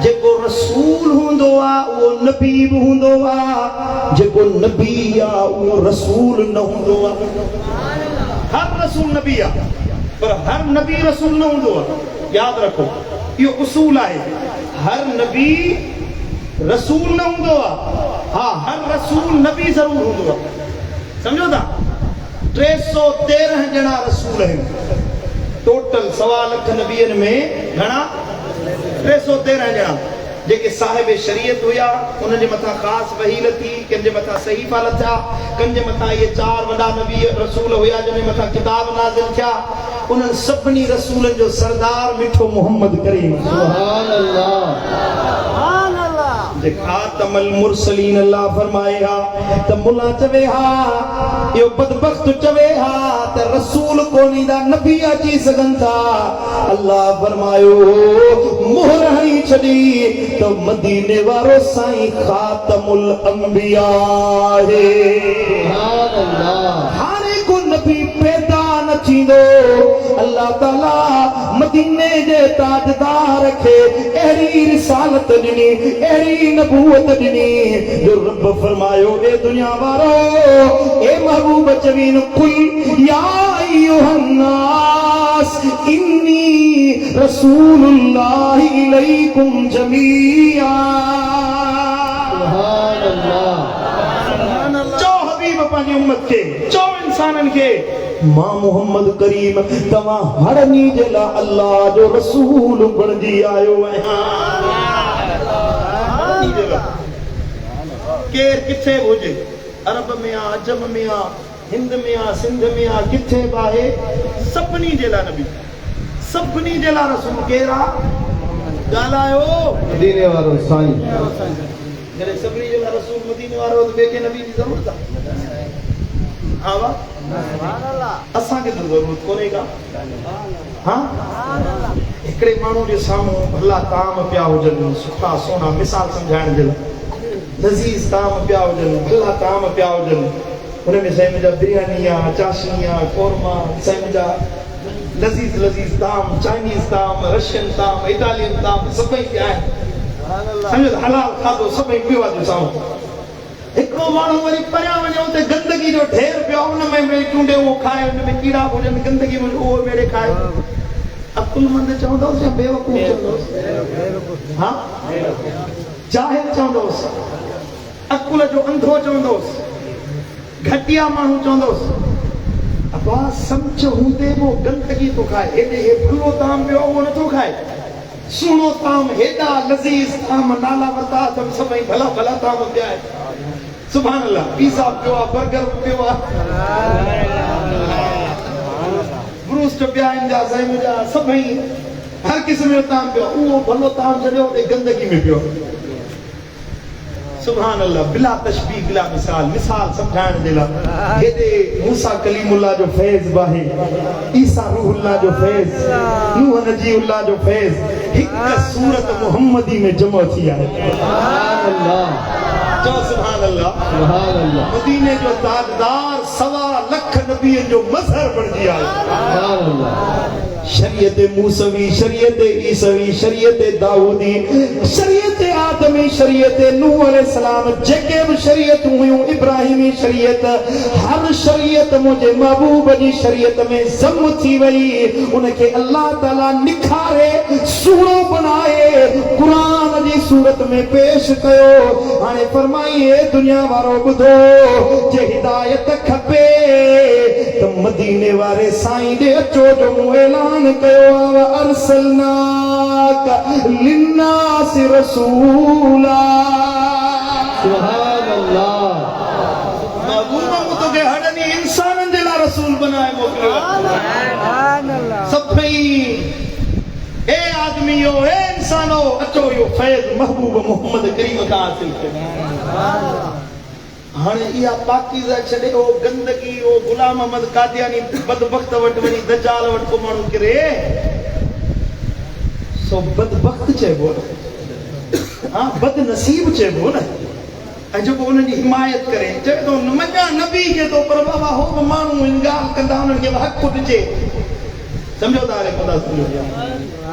जेको रसूल हुंदो आ वो नबी भी हुंदो आ जेको नबी आ वो रसूल न हुंदो आ हर रसूल नबी आ पर हर नबी रसूल न हूंदो आहे याद रखो इहो उसूल आहे हर नबी रसूल न हूंदो आहे हा हर रसूल नबी ज़रूर हूंदो आहे समझो था 313 ॼणा रसूल आहिनि टोटल 1.25 लाख नबियनि में घणा 313 ॼणा जेके साहिब शरीयत हुया उन्हनि जे मथां ख़ासि वही लथी कंहिंजे मथां सहीफ़ा लथा कंहिंजे मथां इहे 4 वॾा नबी रसूल हुया जिन मथां किताब नाज़िल थिया उन्हनि सभिनी रसूलनि जो सरदार मिठो मोहम्मद करीम सुभान अल्लाह जे खातमुल मुरसलीन अल्लाह फरमाए हा त मुला चवे हा यो बदबख्त चवे हा त रसूल कोनी दा नबी अची सघन था। अल्लाह फरमायो मोहर हणी छडी तो मदीने वारो साईं खातमुल अंबिया है। सुभान अल्लाह। हाणे को नबी पैदा न थींदो अल्लाह ताला मदीने जे ताजदार खे अहिड़ी रिसालत ॾिनी अहिड़ी नबूवत ॾिनी जो रब फरमायो ए दुनिया वारो ए महबूब चवीन कुल या अय्युहन्नास इन्नी रसूलुल्लाहि इलैकुम जमीआ। सुभान अल्लाह। चो हबीब पंहिंजी उम्मत खे चो इंसाननि खे मां मोहम्मद करीम तव्हां हरनी जे ला अल्लाह जो रसूल बणजी आयो आहियां। केर किथे हुजे अरब में आ अजम में आ हिंद में आ सिंध में आ किथे बाहे सभिनी जे ला नबी सभिनी जे ला रसूल केर आ ॻाल्हायो मदीने वारो साईं। जॾहिं सभिनी जे ला रसूल मदीने वारो त ॿिए खे नबी जी ज़रूरत आहे। हा वाह असांखे त ज़रूरत कोन्हे का। हाँ हिकिड़े माण्हू जे साम्हूं भला ताम पिया हुजनि सुठा सोना मिसाल सम्झाइण जे लाइ लज़ीज़ ताम पिया हुजनि भला ताम पिया हुजनि हुन में साईं मुंहिंजा बिरयानी आहे चाशनी आहे कोरमा साईं मुंहिंजा लज़ीज़ लज़ीज़ ताम चाइनीज़ ताम रशियन ताम इटालियन ताम सभई पिया आहिनि। सम्झो हलाल खाधो सभई पियो आहे जो साम्हूं। हिकिड़ो माण्हू वरी परियां वञे उते गंदगी जो ढेर पियो उन में चूंडे उहो खाए उन में कीड़ा हुजनि गंदगी में उहो मेड़े खाए अकुलमंद चवंदोसि या बेवकूफ़ चवंदोसि? हा जाहिल चवंदोसि अकुल जो अंधो चवंदोसि घटिया माण्हू चवंदोसि अबा सम्झ हूंदे वो गंदगी तो खाए हेॾे हे भुलो ताम पियो उहो नथो खाए सुहिणो ताम हेॾा लज़ीज़ ताम नाला वरिता अथमि सभई भला भला ताम पिया आहिनि। सुभान अल्लाह। पिज़्ज़ा पियो आहे बर्गर पियो आहे ब्रूस्ट पिया आहिनि जा ज़ैम जा सभई हर क़िस्म जो ताम पियो उहो भलो ताम छॾियो उते गंदगी में पियो। सुभान अल्लाह। बिला तशबीह बिला मिसाल मिसाल समझाइण जे लाइ हेॾे मूसा कलीमुल्लाह जो फैज़ बाहे ईसा रूहुल्लाह जो फैज़ नूह नजीउल्लाह जो फैज़ हिकु सूरत मुहम्मदी में जमा थी आहे। सुभान अल्लाह। चओ सुभान अल्लाह। सुभान अल्लाह। मदीने जो ताजदार 1.25 लख नबियनि जो मज़हर बणजी आयो। सुभान अल्लाह। शरीयत मूसवी शरीयत ईसवी शरीयत दाऊदी शरीयत आदमी शरीयत नूह अलैहिस्सलाम जेके भी शरीयत हुयूं इब्राहिमी शरीयत हर शरीयत मुझे महबूब जी शरीयत में जम थी वई उनके अल्लाह ताला निखारे सूरो बनाए कुरान जी सूरत में पेश कयो। हाणे फरमाई ए दुनिया वारो ॿुधो जे हिदायत खपे त मदीने वारे साईं दे अचो जो मूं ऐलान कयो व अरसलनाक लिन्नास रसूला। सुभान अल्लाह। महबूब तो के हडनी इंसानन जे ला रसूल बनाए मोकिलियो। सुभान अल्लाह। सभई ए आदमियो ए इंसानो अचो यो फैज़ महबूब मोहम्मद करीम का हासिल कयो। हाणे इहा पाकीज़ा छॾे ओ गंदगी ओ गुलाम अहमद कादियानी बदबख्त वटि वञी दज्जाल वटि को माण्हू किरे सो बदबख्त चइबो न। हा बदनसीब चइबो न। ऐं जेको उन्हनि जी हिमायत करे चए थो मञा नबी खे थो पर बाबा हो बि माण्हू ॻाल्हि कंदा उन्हनि खे हक़ ॾिजे। सम्झो था ख़ुदा सम्झो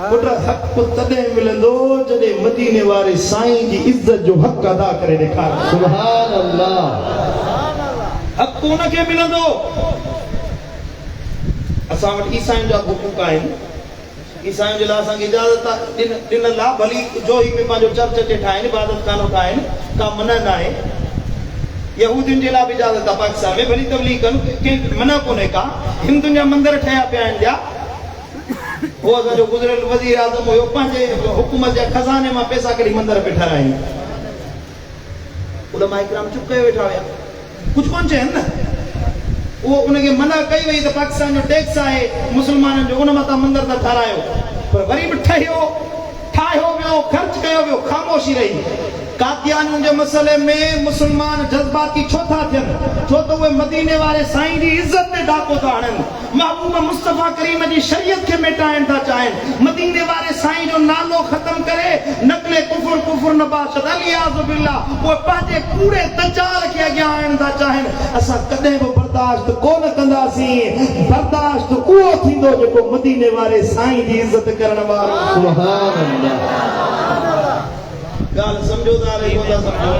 पुट हक़ तॾहिं मिलंदो जॾहिं मदीने वारे साईं जी इज़त जो हक़ अदा करे ॾेखारे। सुभान अल्लाह। हक़ उनखे मिलंदो। असां वटि ईसाइनि जा हुकूक आहिनि ईसाइनि जे लाइ असांखे इजाज़त ॾिनल आहे भली जोही में पंहिंजो चर्च ते ठाहिनि इबादत खानो ठाहिनि का मना न आहे। यहूदियुनि जे लाइ बि इजाज़त आहे पाकिस्तान में भली तबलीग कनि कंहिं मना कोन्हे का। हिंदुनि जा मंदर ठहिया पिया आहिनि जा वो असांजो गुज़रियल वज़ीर आज़म हुयो पंहिंजे हुकूमत जा खज़ाने मां पैसा कढी मंदर पे ठाराइनि। उलमा इकराम चुप कयो वेठा हुया कुझु कोन चयनि न। उहो उनखे मना कई वई त पाकिस्तान जो टैक्स आहे मुस्लमाननि जो उन मथां मंदर त ठारायो पर वरी बि ठाहियो वियो ख़र्च कयो वियो ख़ामोशी रही कादियानियुनि जे मसले में मुसलमान जज्बाती छो था थियनि? छो तो वे मदीने वाले साईं जी इज्जत ते डाको था हणनि, महबूब मुस्तफा करीम जी शरीयत के मिटाइण था चाहिनि, मदीने वाले साईं जो नालो खत्म करे नकले कुफर कुफर नबाशत अलियाज़ु बिल्लाह वो पंहिंजे कूड़े दज्जाल के अॻियां आणण था चाहिनि। असां कॾहिं बि बर्दाश्त कोन कंदासीं। बर्दाश्त उहो थींदो जेको मदीने वाले साईं जी इज्जत करण वारो। सुभान अल्लाह। गाल समझो था रे कोदा समझो।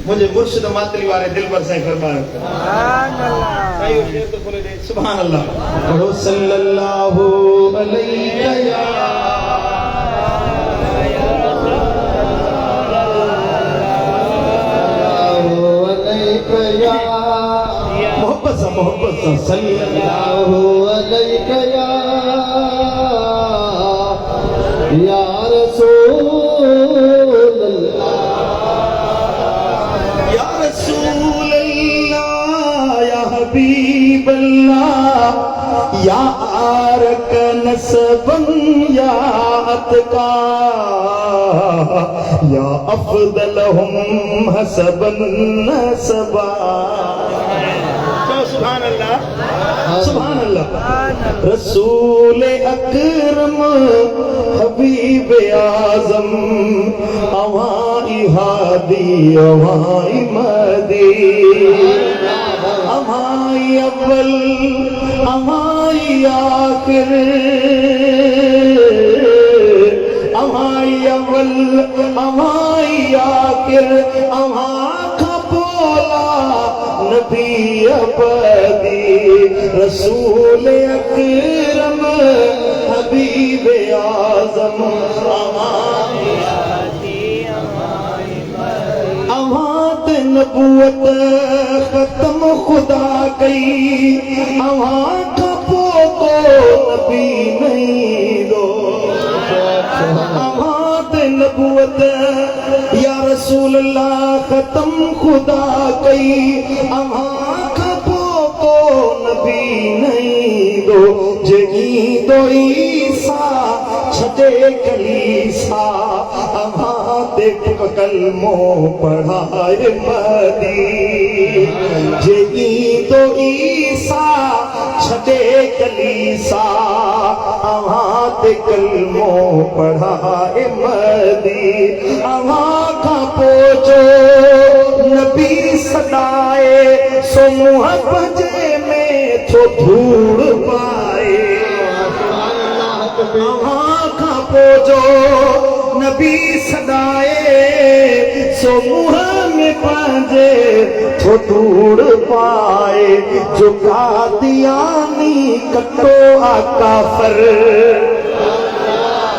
मुझे मुर्शिद मातली वाले दिल पर से फरमायो सुभान अल्लाह। साईं वो शेर तो बोले दे सुभान अल्लाह। पढ़ो सल्लल्लाहु अलैहि या मोहब्बत से सल्लल्लाहु अलैहि या रसूल अल्लाह या रसूल अल्लाह या हबीब अल्लाह या आरक नसबन या अतका या अफदलहुम हसबन नसबा। सुभान अल्लाह सुभान अल्लाह। रसूल अकरम हबीब आजम अवाई हादी अवाई मदी अवाई अव्वल अवाई आखिर अवाई अव्वल अवाई आखिर अवा नबी अबदी रसूल अकरम हबीब आजम अवात नबूवत खत्म खुदा कई अवा खपो को नबी नहीं दो अवात नबूवत या रसूल अल्लाह खत्म खुदा कई अवा खपो को नबी नहीं दो जगी दो ईसा छजे कलीसा अवा देख कलमो पढ़ाए मदी जगी दो ईसा छजे कलीसा अवा ते कलमो पढ़ाए मदी अवा का पोजो नबी सदाए सो मुँह भजे में थो धूड़ पाए अवा का पोजो नबी सदाए सो मुँह में पंजे थो धूड़ पाए जो कादियानी कटो आकाफर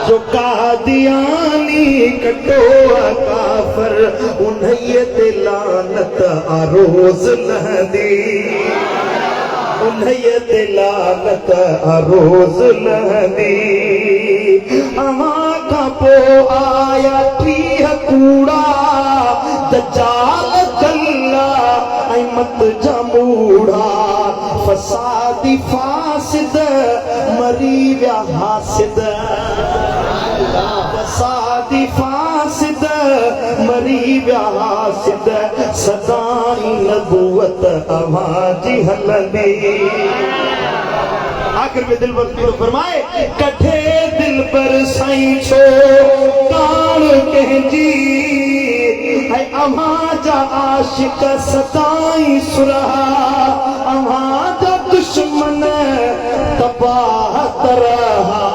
जो कादियानी कटो काफर उन्हें ते लानत आरोज लहदी उन्हें ते लानत आरोज लहदी अवा का पो आया ठीक कूड़ा दज्जाल कल्ला अहमद जमूड़ा फसादी फासिद मरी व्या हासिद फसादी फासिद मरी व्या हासिद सदाई नबूवत अवाजी हलंदी। आखिर में दिल पर फरमाए कठे दिल पर साईं छो कान कहजी है अवाजा आशिक सदाई सुरहा अवाजा दुश्मन तबाह तरहा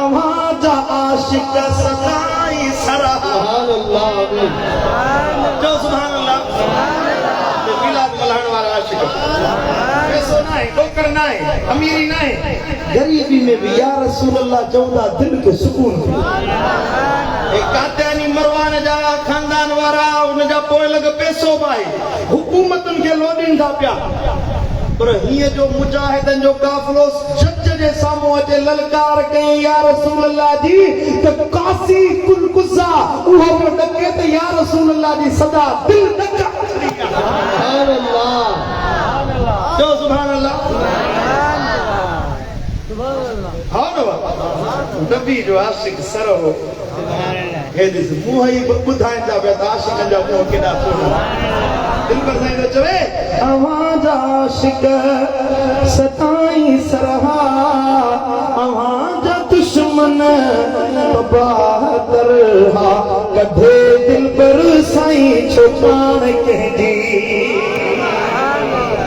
अवाजा आशिक सदाई सरहा। सुभान अल्लाह जो सुभान अल्लाह मिलाद मल्हाण वाला आशिक पैसो ना है डोकर ना है अमीरी ना है गरीबी में भी या रसूल अल्लाह चौदा दिल के सुकून एक कादियानी मरवान जा खानदान वारा उन जा पोइ लग पैसो भाई हुकूमतन के लोडिन था पिया पर हिय जो मुजाहिदन जो काफिलो सच जे सामो अचे ललकार कई या रसूल अल्लाह जी त कासी कुल गुज़ा उहो पियो डके त या रसूल अल्लाह जी सदा दिल डका सुभान अल्लाह जो सुभान अल्लाह सुभान अल्लाह हाँ न नबी जो आशिक सर हो हे दिस मुंह ही बुधाइन जा पिया त आशिकनि जा मुंह केॾा सुहिणा दिल पर साईं थो चवे आवाज आशिक सताई सरहा आवाज दुश्मन बहादुर हा कढे दिल पर साईं छुपाण कहजी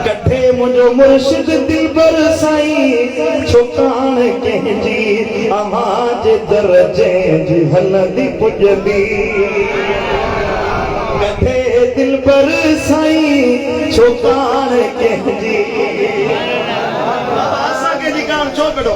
कढे मुझो मुर्शिद दिल पर साईं छुपाण कहजी आवाज दर्जे जी हलंदी पुजदी कढे दिल पर साईं छुपाण कहजी असांखे जी कान छो कढो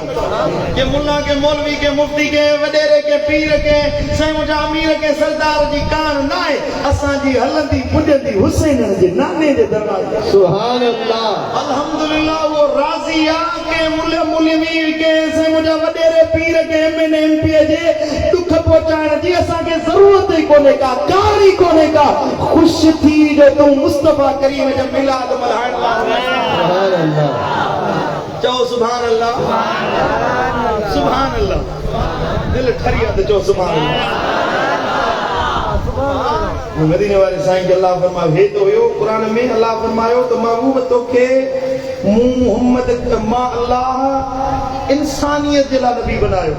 के मुल्ला के मौलवी के मुफ्ती के वडेरे के पीर के साईं मुंहिंजा अमीर के सरदार जी कान न आहे असांजी हलंदी पुॼंदी हुसैन जे नाने जे दरबार सुभान अल्लाह अल्हम्दुलिल्लाह वो राज़ी आहे के मुल्लवी के साईं मुंहिंजा वडेरे पीर के एमएन एमपी जे दुख पहुचाइण जी असांखे ज़रूरत ई कोन्हे का कार ई कोन्हे का ख़ुशि थी जो तूं मुस्तफ़ा करीम जे मिलाद मल्हाइण सुभान अल्लाह चओ सुभान अल्लाह सुभान अल्लाह दिल ठरी तो चओ सुभान अल्लाह मदीने वाले साईं के अल्लाह फरमायो हे तो हुयो कुरान में अल्लाह फरमायो तो महबूब तोखे मोहम्मद मां अल्लाह इंसानियत जे लाइ नबी बनायो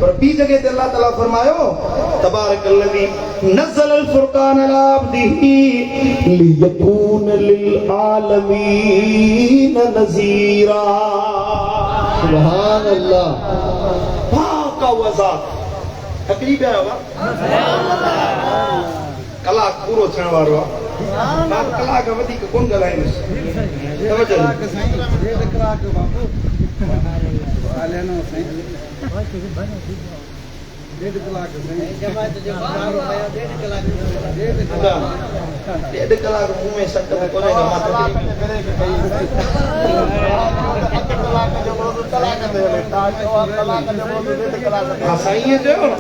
पर ॿी जगह ते अल्लाह ताला फरमायो तबारकल्लज़ी नज़्ज़ल अल फुरक़ान अला अब्दिही लियकून लिल आलमीन नज़ीरा सुभान अल्लाह पाक वज़ात थकजी पिया आहियो कलाक पूरो थियण वारो आहे कलाक वधीक कोन ॻाल्हाईंदुसि ॾेढ कलाक मुंह में सट में कोन्हे हा साईं चयो न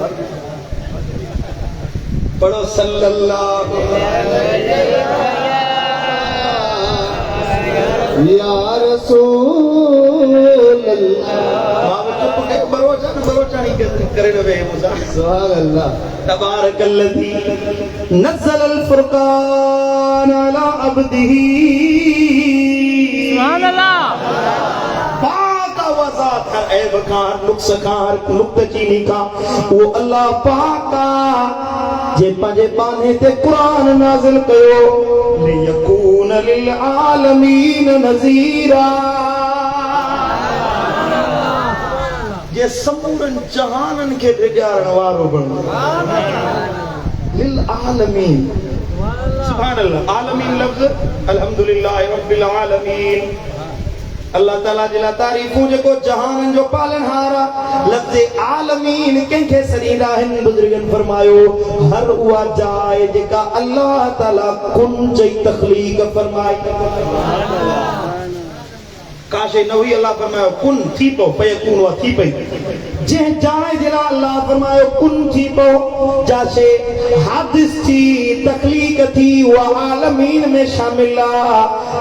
पढ़ो सल्लल्लाहु या रसूल अल्लाह चुप के बरोचानी करे न वे मुसा सुभान अल्लाह तबारकल्लज़ी नज़्ज़ल अल फुरक़ान अला अब्दिही सुभान अल्लाह पाक वज़ात हर ऐब खां नुक्स खां नुक्तचीनी खां वो अल्लाह पाक जे पंहिंजे बाने ते कुरान नाज़िल कयो लियकून लिल आलमीन नज़ीरा ये समूरन जहानन के ॾियारण वारो बणो लिल आलमीन सुभान अल्लाह आलमीन लफ्ज़ अल्हम्दुलिल्लाह रब्बिल आलमीन अल्लाह ताला जी ला तारीफ़ूं जेको जहानन जो पालनहार लफ्ज़ आलमीन कंहिंखे सॾींदा आहिनि बुज़ुर्गनि फरमायो हर उहा जाइ जेका अल्लाह ताला कुन जी तख़लीक़ फरमाई काशे न हुई अल्लाह फरमायो कुन थी पो फयकून वा थी पई जे जाइ जे लाइ अल्लाह फरमायो कुन थी पो जाशे हादिस थी तख़लीक़ थी उहा आलमीन में शामिल आहे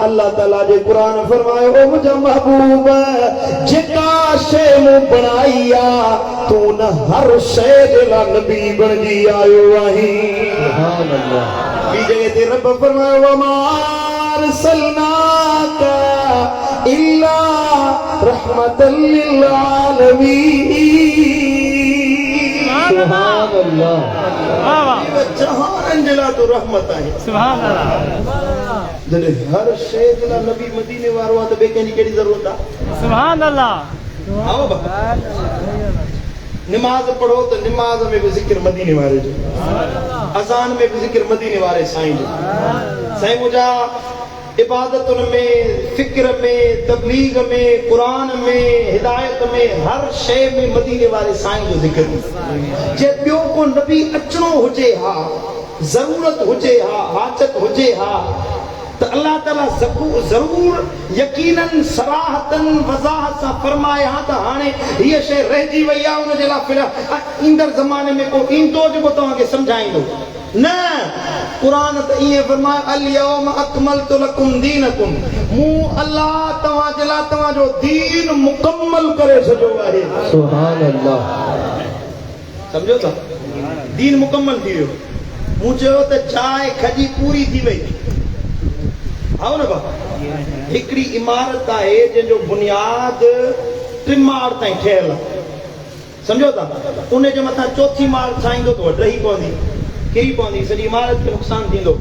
अल्लाह ताला जे कुरान फरमायो ओ मुंहिंजा महबूब जेका शइ मूं बणाई आहे तूं न हर शइ जे लाइ नबी बणजी आयो आहीं सुभान अल्लाह ॿी जगह ते रब फरमायो वमा अरसलनाका इल्ला रहमतल लिल आलमीन सुभान अल्लाह जहान जे लाइ तो रहमत आहे सुभान अल्लाह जॾहिं हर शइ जे लाइ नबी मदीने वारो आहे त ॿिए कंहिंजी कहिड़ी ज़रूरत आहे सुभान अल्लाह आओ नमाज पढ़ो तो नमाज में भी जिक्र मदीने वाले जो अजान में भी जिक्र मदीने वाले साईं जो साईं मुझा इबादतुन में फिक्र में तबलीग में कुरान में हिदायत में हर शय में मदीने वाले साईं जो जिक्र जे ॿियो को नबी अचणो हुजे हा ज़रूरत हुजे हा हाजत हुजे हा तो अल्लाह ताला जरूर यकीनन सराहतन वजाहत से फरमाए हा तो हाने ये शय रहजी वई आ उन जे ला फिलहाल इंदर जमाने में को इंदो जो तवा के समझाइंदो न कुरान तो ये फरमाए अल यौम अकमलतु लकुम दीनकुम मु अल्लाह तवा जे ला तवा जो दीन मुकम्मल करे छजो आहे सुभान अल्लाह समझो था दीन मुकम्मल थी वियो मूं चयो त चाय खजी पूरी थी वई आओ न बाबा हिकड़ी इमारत आहे जंहिंजो बुनियाद 3 माड़ ताईं ठहियल आहे समझो था उन जे मथां चौथी माड़ ठाहींदो त ॾही पवंदी किरी पवंदी सॼी इमारत खे नुक़सान थींदो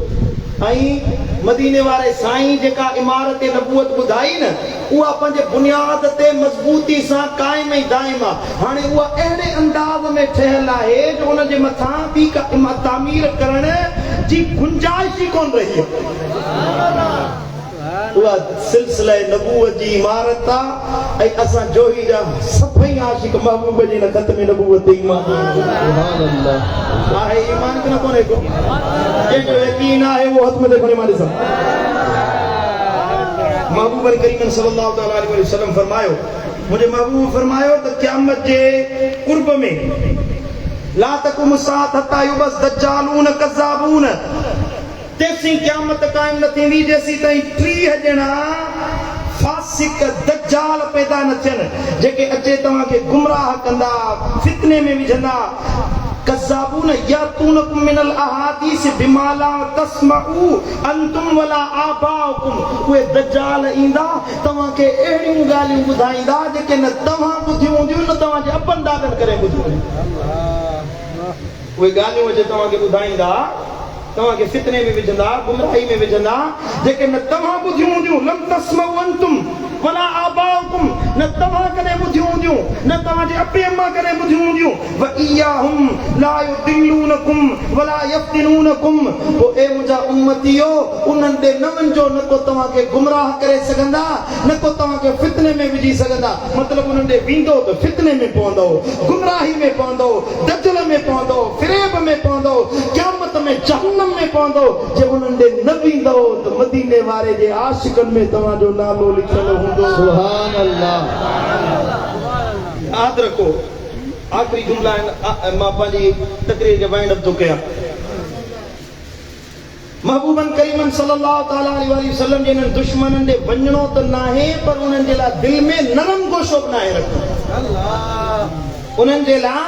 ऐं मदीने वारे साईं जेका इमारत नबूवत ॿुधाई न उहा पंहिंजे बुनियाद ते मज़बूती सां क़ाइम ऐं दाइम आहे हाणे उहा अहिड़े अंदाज़ में ठहियल आहे जो उन जे मथां ॿी का तामीर करण जी गुंजाइश ई कोन रही आहे उहा सिलसिला नबूवत जी इमारत आहे ऐं असां जोही जा सभई आशिक महबूब जी न ख़त में नबूवत ते ईमान सुभान अल्लाह आहे ईमान के न कोने को जंहिंजो यकीन आहे वो हथ में देखो मां ॾिसां महबूब करीम सल्लल्लाहु अलैहि वसल्लम फरमायो मुझे महबूब फरमायो त क़यामत जे कुर्ब में ला तकुम सात हत्ता युबस दज्जालून कज़ाबून तेसी क़यामत कायम न थींदी जेसी ताईं 30 ॼणा फासिक दज्जाल पैदा न थियनि जेके अचे तव्हां खे गुमराह कंदा फितने में विझंदा कज़ाबून यातूनकुम मिनल अहादीस बिमा ला तस्मऊ अंतुम वला आबाउकुम उहे दज्जाल ईंदा तव्हां खे अहिड़ियूं ॻाल्हियूं ॿुधाईंदा जेके न तव्हां ॿुधियूं हूंदियूं न तव्हां जे अपनि ॾाॾनि करे ॿुधियूं उहे ॻाल्हियूं अचे तव्हां खे ॿुधाईंदा तव्हां खे फितने में विझंदा गुमराही में विझंदा जेके न तव्हां ॿुधियूं हूंदियूं लम तस्मऊ अंतुम वला आबाउकुम न तव्हां कॾहिं ॿुधियूं हूंदियूं न तव्हां जे अबे अम्मा कॾहिं ॿुधियूं हूंदियूं व इयाहुम ला युदिल्लूनकुम वला यफ्तिनूनकुम पोइ ए मुंहिंजा उम्मतियो उन्हनि ॾे न वञिजो न को तव्हां खे गुमराह करे सघंदा न को तव्हां खे फितने में विझी सघंदा मतिलबु उन्हनि ॾे वेंदो त फितने में पवंदो गुमराही में पवंदो दजल में पवंदो फिरेब में पवंदो क़यामत में जहन्नम में पवंदो जे उन्हनि ॾे न वेंदो त मदीने वारे जे आशिकनि में तव्हांजो नालो लिखियलु हूंदो सुभान अल्लाह याद रखो आखिरी जुमला मां पंहिंजी तकरीर खे वाइंड अप थो कयां महबूबन करीमन सल्लल्लाहु तआला अलैहि वसल्लम जे दुश्मननि ॾे वञणो त नाहे पर उन्हनि जे लाइ दिलि में नरम गोशो बनाए रखो अल्लाह उन्हनि जे लाइ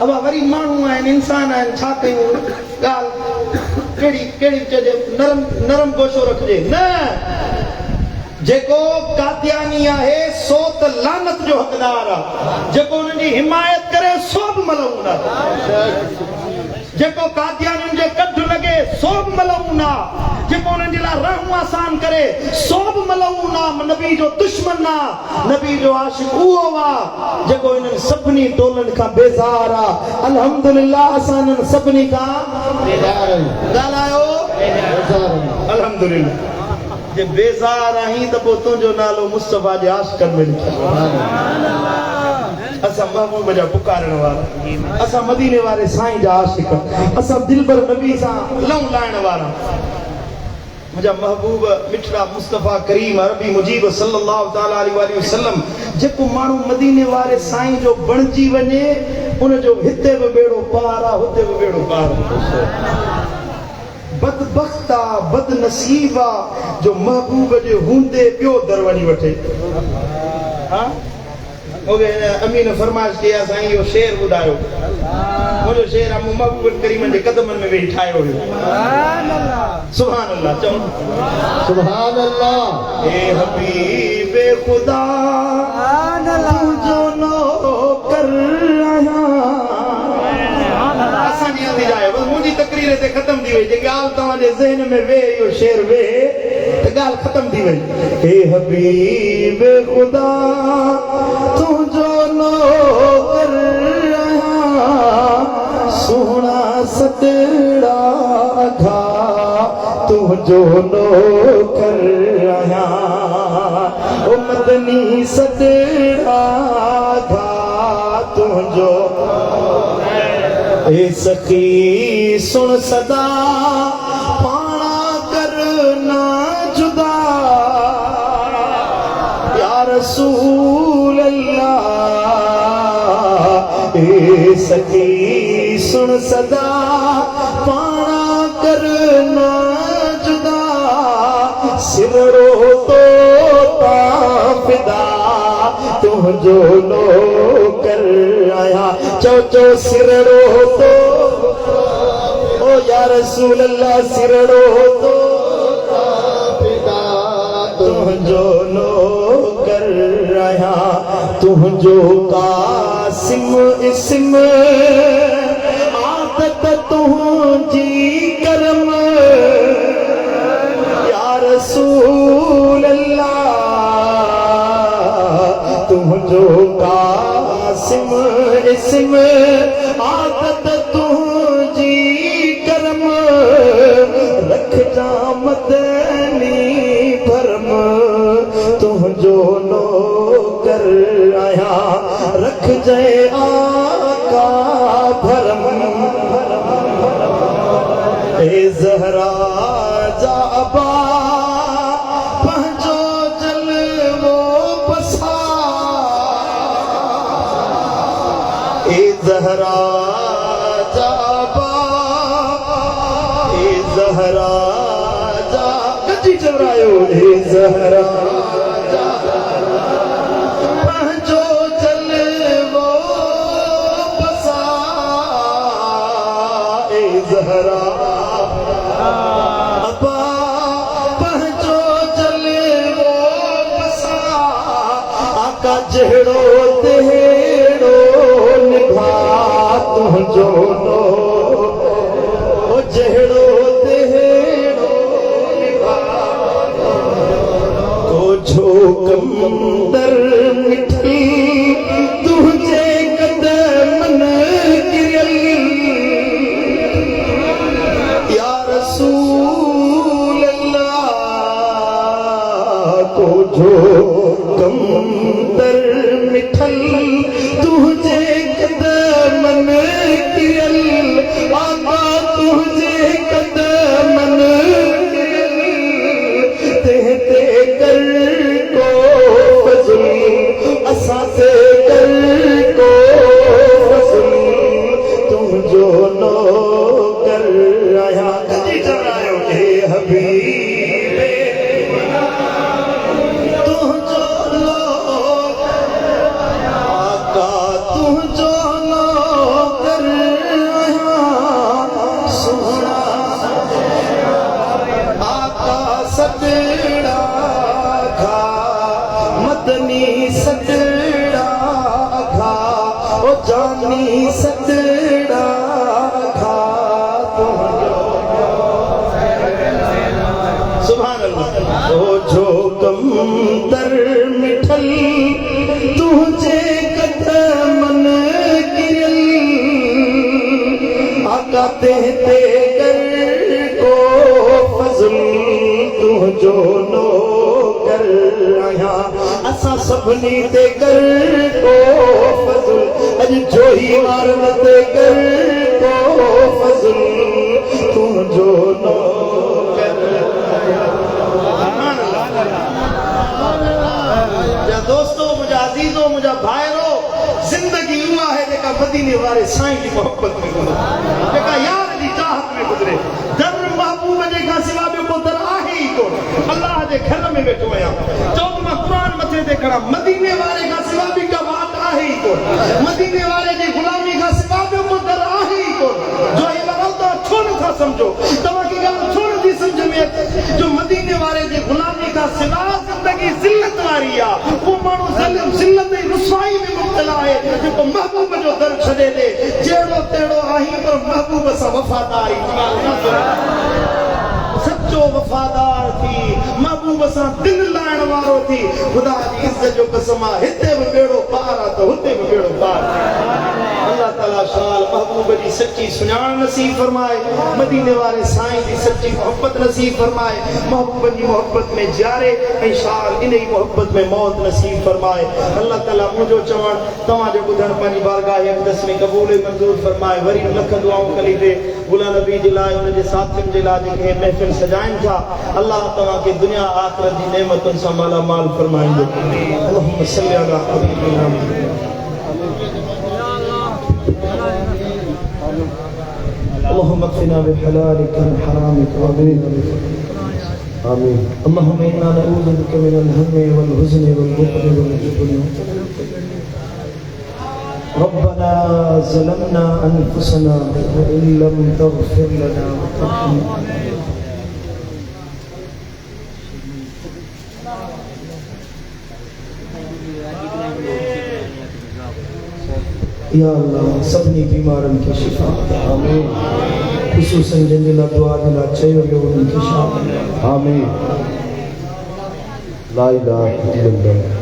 अब वरी माण्हू आहिनि इंसान आहिनि छा कयूं ॻाल्हि कहिड़ी चइजे नरम गोशो रखिजे न जेको कादियानी आहे सो त लानत जो हक़दार आहे जेको उन्हनि जी हिमायत करे सो बि मलऊन आहे जेको कादियानियुनि जे कढ लॻे सो बि मलऊन आहे जेको उन्हनि जे लाइ रहम आसान करे सो बि मलऊन आहे नबी जो दुश्मन आहे नबी जो आशिक उहो आहे जेको इन्हनि सभिनी टोलनि खां बेज़ार आहे अल्हम्दुलिल्लाह असां इन्हनि सभिनी खां बेज़ार ॻाल्हायो अल्हम्दुलिल्लाह जे बेज़ार आहीं त पोइ तुंहिंजो नालो मुस्तफा जे आशिकनि में लिखियो असां महबूब जा पुकारण वारा असां मदीने वारे साईं जा आशिक असां दिलबर नबी सां लऊं लाइण वारा मुंहिंजा महबूब मिठड़ा मुस्तफा करीम अरबी मुजीब सल्लल्लाहु तआला अलैहि वसल्लम जेको माण्हू मदीने वारे साईं जो बणजी वञे उन जो हिते बि बेड़ो पार आहे हुते बि बेड़ो पार बदबख्ता बदनसीबा जो महबूब जे हूंदे ॿियो दर वञी वठे हाँ ओके अमीन फरमाइश किया साईं इहो शेर ॿुधायो मुंहिंजो शेर आहे महबूब करीम जे कदमनि में वेही ठाहियो हुयो सुभान अल्लाह चओ सुभान अल्लाह ए हबीब खुदा तुझो नौकर आसानी आंदी जाए बस मुंहिंजी तकरीर ते ख़त्म थी वई जे ॻाल्हि तव्हांजे ज़हन में वेह इहो शेर वेह त ॻाल्हि ख़त्म थी वई ए हबीब खुदा तुझो नौकर सोहणा सतड़ा घा तुझो नौकर आहियां ओ मदनी सतड़ा घा तुझो ए सखी सुन सदा पाना करना जुदा या रसूल अल्लाह ए सखी सुन सदा पाना करना जुदा सिरो तो फिदा तुझो नौकर आया चो चो सिरो तो या रसूल अल्लाह सिरड़ो तो पिता तुझो नो कर रहा तुझो कासिम इस्म आदत तुझी करम या रसूल अल्लाह तुझो कासिम इस्म आदत तुझी करम रख जा मदनी भरम तुझो नो कर आया रख जय आका भरम ए ज़हरा जाबा पंहिंजो जलवो बसा ए ज़हरा जाबा ए ज़हरा जा कजी चवरायो ए ज़हरा पंहिंजो जलवो बसा ए ज़हरा अबा पंहिंजो जलवो बसा आका जहिड़ो तेड़ो निभा तुझो नो ओ जहिड़ो तेड़ो निभा तुझो कंदर मिठी तुझे कदमन गिरल या रसूल अल्लाह तुझो कंदर मिठल तुझे कदमन गिरल आका तुझे कदमन गिरल ते कर को फज़ल असा ते कर को फज़ल तुझो नो कर आया कदी चरायो ए हबीबे तुझो नो आका तुझो नो कर आया सोना आका सतड़ा खा मदनी सतड़ा खा ओ जानी सतड़ा खा सुभान अल्लाह तुझो कंदर मिठल तुझे कदमन गिरल आका ते कर को फज़ल तुझो नो कर आया असा सभनी ते कर को फज़ल अज जो ही मारन ते कर को फज़ल तुझो नो कर या दोस्तों मुझा अजीजों मुझा भाइरो जिंदगी उहा है जेका मदीने वारे साईं जी मोहब्बत में गुज़रे जेका यार जी चाहत में गुज़रे दर महबूब जे खां सिवा ॿियो को दर आहे ई कोन अल्लाह जे घर में वेठो आहियां चओ त मां क़ुर मथे ते खड़ा मदीने वारे खां सिवा ॿी का बात आहे ई कोन मदीने वारे जी गुलामी खां सिवा ॿियो को दर आहे ई कोन जो हे ॻाल्हि छो नथा सम्झो तव्हांखे ॻाल्हि छो नथी सम्झ में अचे जो मदीने वारे जी गुलामी खां सिवा ज़िंदगी ज़िल्लत वारी आहे उहो माण्हू ज़िल्लत ऐं रुसवाई में मुब्तला आहे जेको महबूब जो दर छॾे ॾे जहिड़ो तहिड़ो आहीं पर महबूब सां वफ़ादारी सच्चो वफ़ादार थी महबूब सां दिल लाइण वारो थी ख़ुदा जी इज़्ज़त जो कसम आहे हिते बि बेड़ो पार आहे त हुते बि बेड़ो पार अल्लाह ताला शाल महबूब जी सच्ची सुञाण नसीब फरमाए मदीने वारे साईं जी सच्ची मोहब्बत नसीब फरमाए महबूब जी मोहब्बत में जारे ऐं शाल इन ही मोहब्बत में मौत नसीब फरमाए अल्लाह ताला मुझो चवण तव्हांजो ॿुधण पंहिंजी बारगाह अक़दस में क़बूल मंज़ूर फरमाए वरी लख दुआऊं कली दे गुला नबी जे लाइ उन जे साथियुनि जे लाइ जेके महफ़िल सजाइनि था अल्लाह तव्हांखे दुनिया आख़िरत जी नेमतुनि सां माला माल फरमाईंदो अल्लाहुम्मा सल्ली अला हबीबिना اللهم اكفنا بحلالك عن حرامك وبك آمين اللهم إنا نعوذ بك من الهم والحزن والبخل والجبن रब्बना ज़लमना अनफुसना व इन लम तग़फिर लना व तर्हमना या अल्लाह सभी बीमारन की शिफा आमीन खुसूसन जिन दिला दुआ दिला चयो उनकी शिफा आमीन ला इलाहा इल्लल्लाह